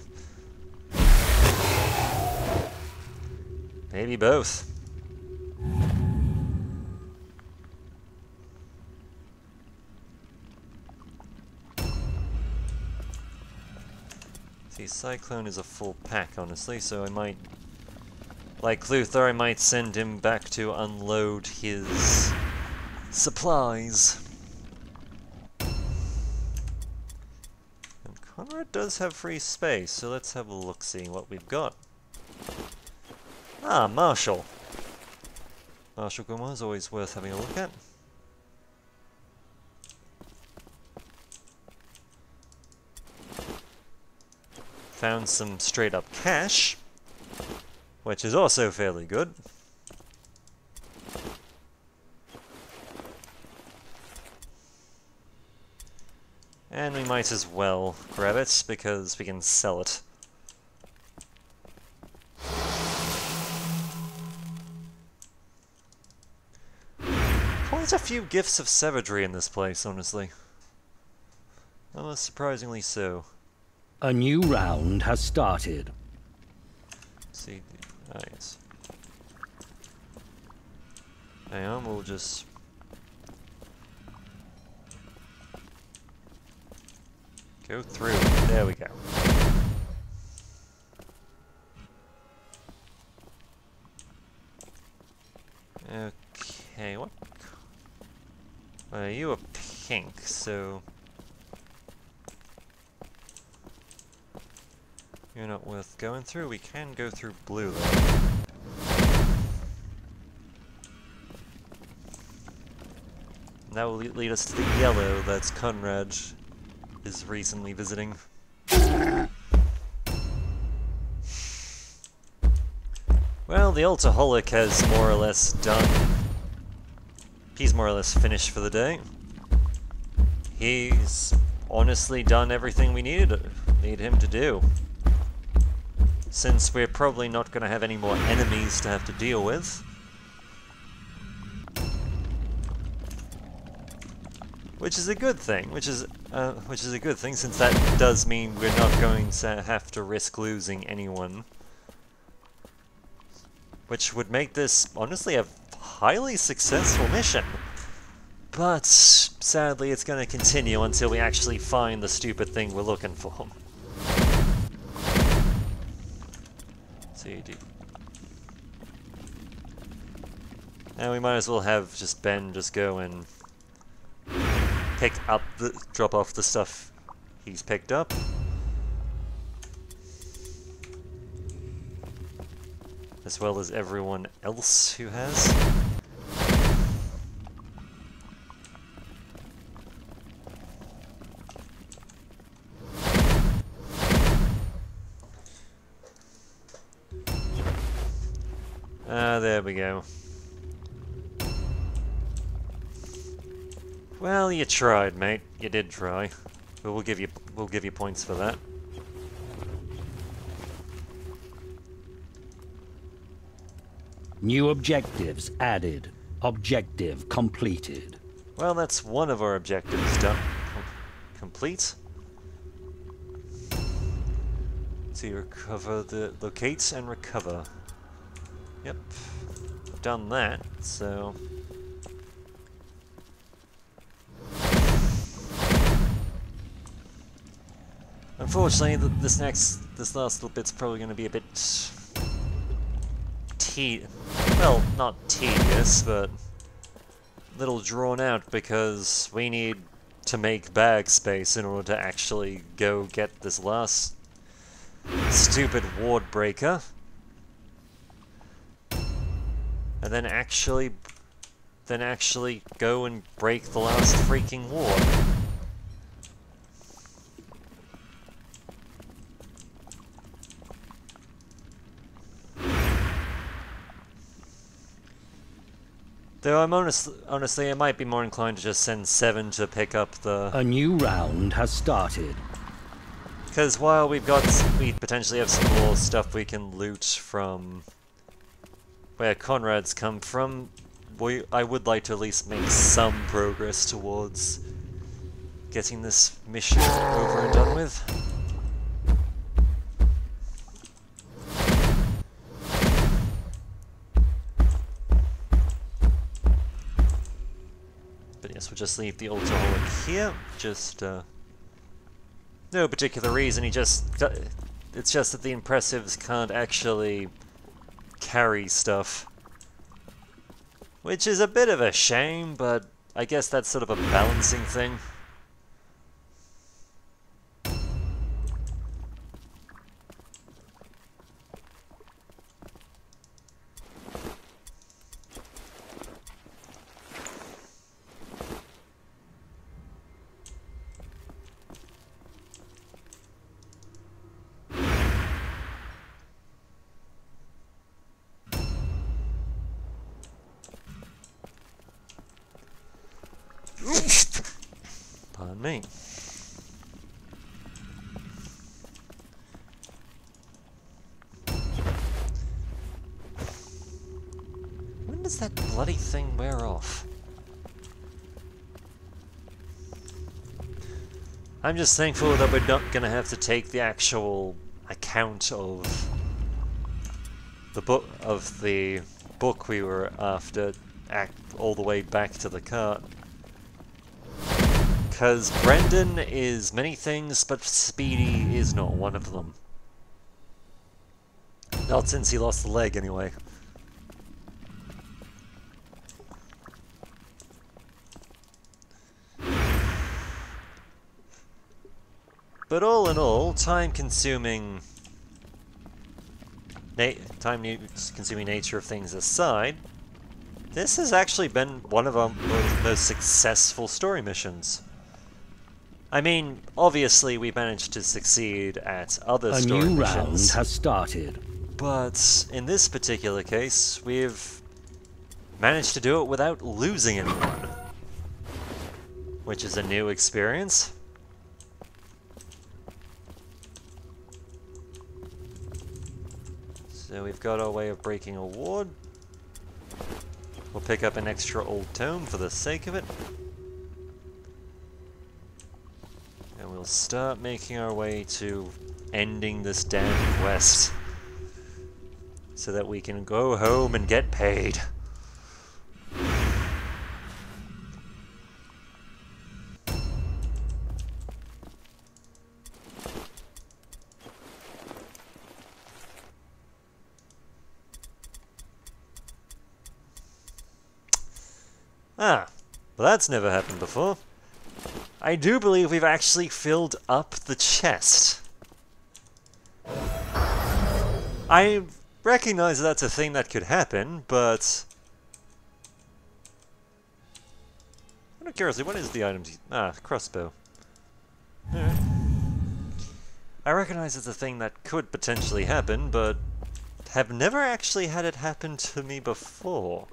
Maybe both. See, Cyclone is a full pack, honestly, so I might... Like Luther, I might send him back to unload his supplies. And Conrad does have free space, so let's have a look, see what we've got. Ah, Marshall. Marshall Gilmore is always worth having a look at. Found some straight up cash, which is also fairly good. And we might as well grab it, because we can sell it. Quite a few gifts of savagery in this place, honestly. Almost surprisingly so. A new round has started. See, ah yes. Hang on, we'll just... go through. There we go. Okay, what? You are pink, so... you're not worth going through. We can go through blue, though. That will lead us to the yellow that's Conrad is recently visiting. Well, the Altaholic has more or less done... he's more or less finished for the day. He's honestly done everything we need him to do. Since we're probably not going to have any more enemies to have to deal with. Which is a good thing, which is a good thing, since that does mean we're not going to have to risk losing anyone. Which would make this, honestly, a highly successful mission. But, sadly, it's going to continue until we actually find the stupid thing we're looking for. And we might as well have just Ben just go and drop off the stuff he's picked up. As well as everyone else who has. There we go. Well, you tried, mate. You did try. But we'll give you points for that. New objectives added. Objective completed. Well, that's one of our objectives done. Complete. So you locate and recover. Yep. I've done that, so... Unfortunately, this last little bit's probably going to be a bit... well, not tedious, but... a little drawn out, because we need to make bag space in order to actually go get this last stupid ward breaker. And then actually go and break the last freaking ward. Though I'm honestly, I might be more inclined to just send 7 to pick up the... A new round has started. Because while we potentially have some more stuff we can loot from where Conrad's come from, I would like to at least make some progress towards getting this mission over and done with. But yes, we'll just leave the Alcoholic here. Just, no particular reason, it's just that the Impressives can't actually carry stuff. Which is a bit of a shame, but I guess that's sort of a balancing thing. Pardon me. When does that bloody thing wear off? I'm just thankful that we're not gonna have to take the actual account of the book we were after all the way back to the cart. Because Brendan is many things, but Speedy is not one of them. Not since he lost the leg, anyway. But all in all, time-consuming nature of things aside, this has actually been one of our most successful story missions. I mean, obviously we managed to succeed at other story missions. A new round has started. But in this particular case, we've managed to do it without losing anyone. Which is a new experience. So we've got our way of breaking a ward. We'll pick up an extra old tome for the sake of it. And we'll start making our way to ending this damn quest. So that we can go home and get paid. Ah, well that's never happened before. I do believe we've actually filled up the chest. I recognize that's a thing that could happen, but... curiously, what is the item? Crossbow. Alright. I recognize it's a thing that could potentially happen, but have never actually had it happen to me before.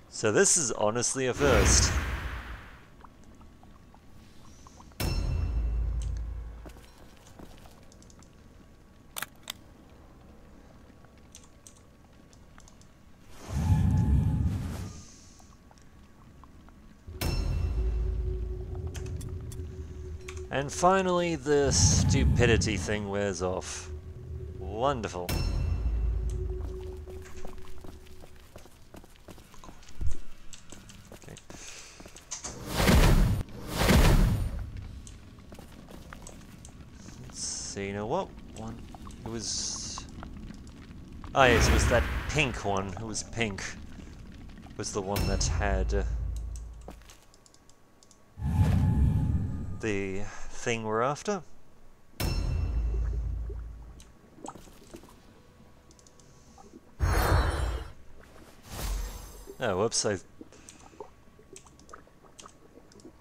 So this is honestly a first. And finally, the stupidity thing wears off. Wonderful. Okay. Let's see, you know what? One. It was. Ah, yes, it was that pink one. It was pink. It was the one that had. the thing we're after. Oh, whoops, oh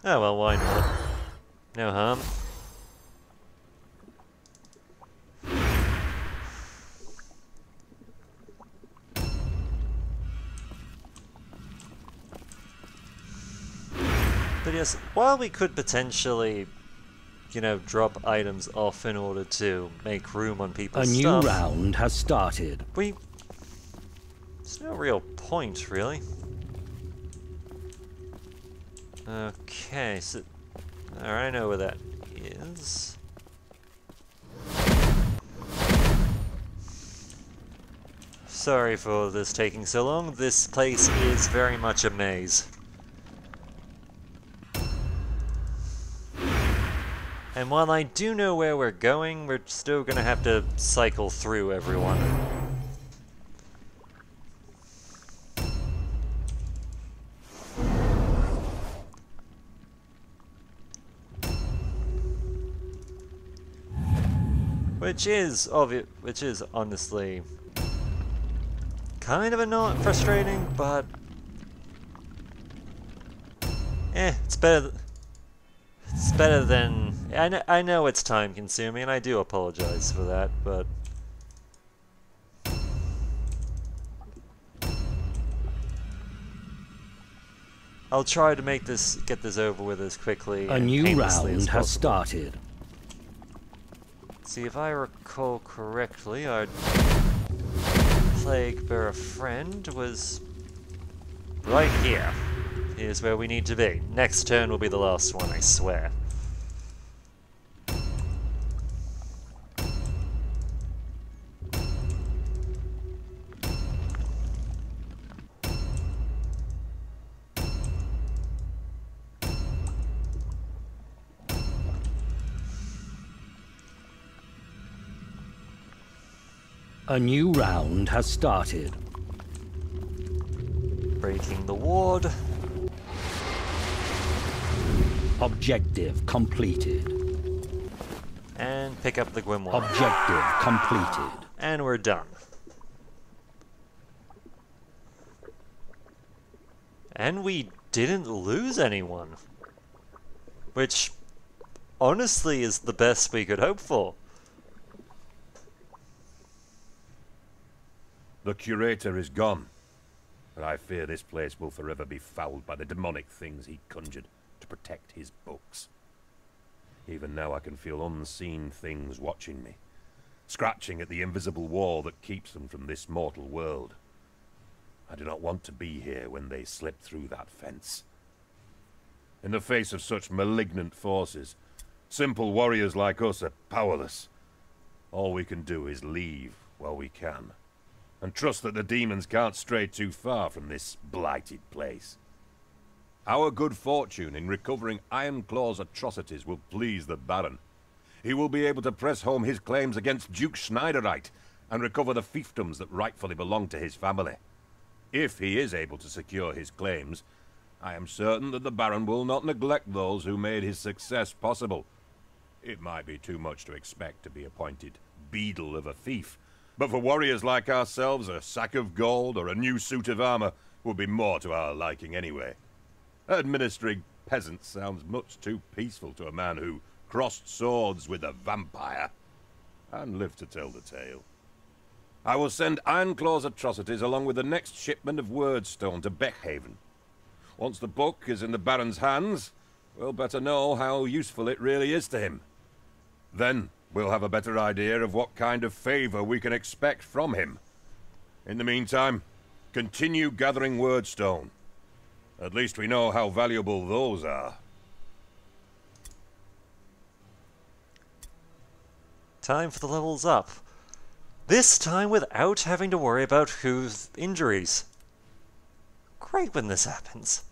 well, why not? No harm. But yes, while we could potentially, you know, drop items off in order to make room on people's stuff... A new round has started. There's no real point, really. Okay, so... Alright, I know where that is. Sorry for this taking so long. This place is very much a maze. And while I do know where we're going, we're still gonna have to cycle through everyone. Which is honestly kind of annoying, frustrating, but it's better. It's better than... I know it's time-consuming, and I do apologize for that, but... I'll try to get this over with as quickly A and new painlessly as round has possible. started. See, if I recall correctly, our Plague-Bearer friend was right here. Here's where we need to be. Next turn will be the last one, I swear. A new round has started. Breaking the ward. Objective completed. And pick up the grimoire. Objective completed. And we're done. And we didn't lose anyone. Which, honestly, is the best we could hope for. The curator is gone, but I fear this place will forever be fouled by the demonic things he conjured to protect his books. Even now I can feel unseen things watching me, scratching at the invisible wall that keeps them from this mortal world. I do not want to be here when they slip through that fence. In the face of such malignant forces, simple warriors like us are powerless. All we can do is leave while we can, and trust that the demons can't stray too far from this blighted place. Our good fortune in recovering Ironclaw's atrocities will please the Baron. He will be able to press home his claims against Duke Schneiderite and recover the fiefdoms that rightfully belong to his family. If he is able to secure his claims, I am certain that the Baron will not neglect those who made his success possible. It might be too much to expect to be appointed beadle of a fief, but for warriors like ourselves, a sack of gold or a new suit of armor would be more to our liking anyway. Administering peasants sounds much too peaceful to a man who crossed swords with a vampire and lived to tell the tale. I will send Ironclaw's atrocities along with the next shipment of Wordstone to Beckhaven. Once the book is in the Baron's hands, we'll better know how useful it really is to him. Then we'll have a better idea of what kind of favor we can expect from him. In the meantime, continue gathering Wordstone. At least we know how valuable those are. Time for the levels up. This time without having to worry about whose injuries. Great when this happens.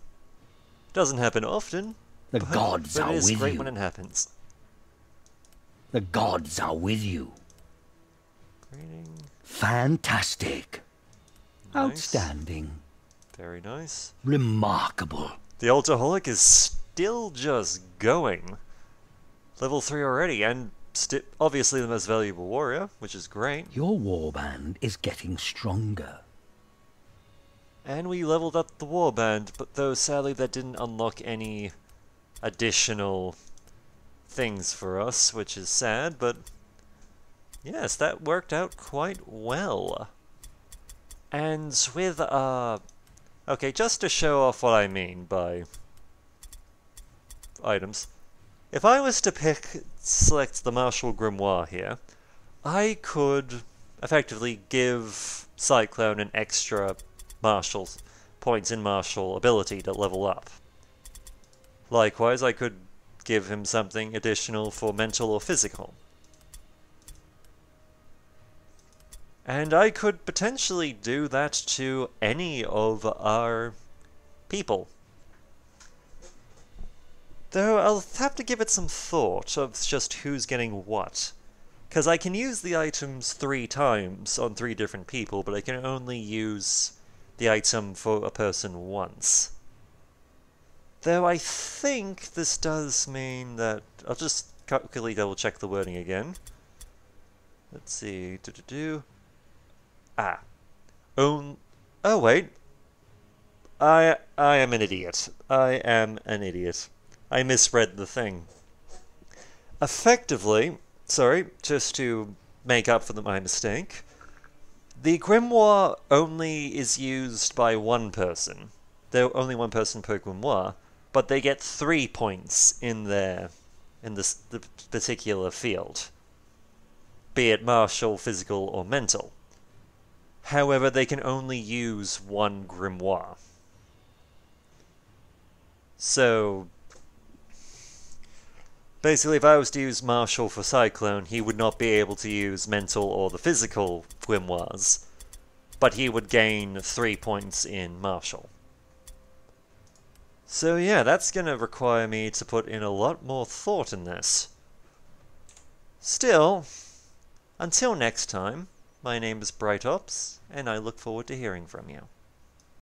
Doesn't happen often. The gods are it is with great you. when it happens. The gods are with you. Greeting. Fantastic. Nice. Outstanding. Very nice. Remarkable. The Alcoholic is still just going. Level 3 already, and obviously the most valuable warrior, which is great. Your warband is getting stronger. And we leveled up the warband, but though sadly that didn't unlock any additional things for us, which is sad, but yes, that worked out quite well. And with, okay, just to show off what I mean by items, if I was to select the Martial Grimoire here, I could effectively give Cyclone an extra martial points in martial ability to level up. Likewise, I could give him something additional for mental or physical. And I could potentially do that to any of our people. Though I'll have to give it some thought of just who's getting what. Because I can use the items 3 times on 3 different people, but I can only use the item for a person once. Though I think this does mean that... I'll just quickly double check the wording again. Let's see... Oh wait. I am an idiot. I am an idiot. I misread the thing. Effectively, sorry, just to make up for my mistake, the grimoire only is used by one person. There's only one person per grimoire, but they get 3 points in the particular field, be it martial, physical, or mental. However, they can only use one grimoire. So, basically, if I was to use martial for Cyclone, he would not be able to use mental or the physical grimoires, but he would gain 3 points in martial. So yeah, that's going to require me to put in a lot more thought in this. Still, until next time, my name is BrightOps, and I look forward to hearing from you.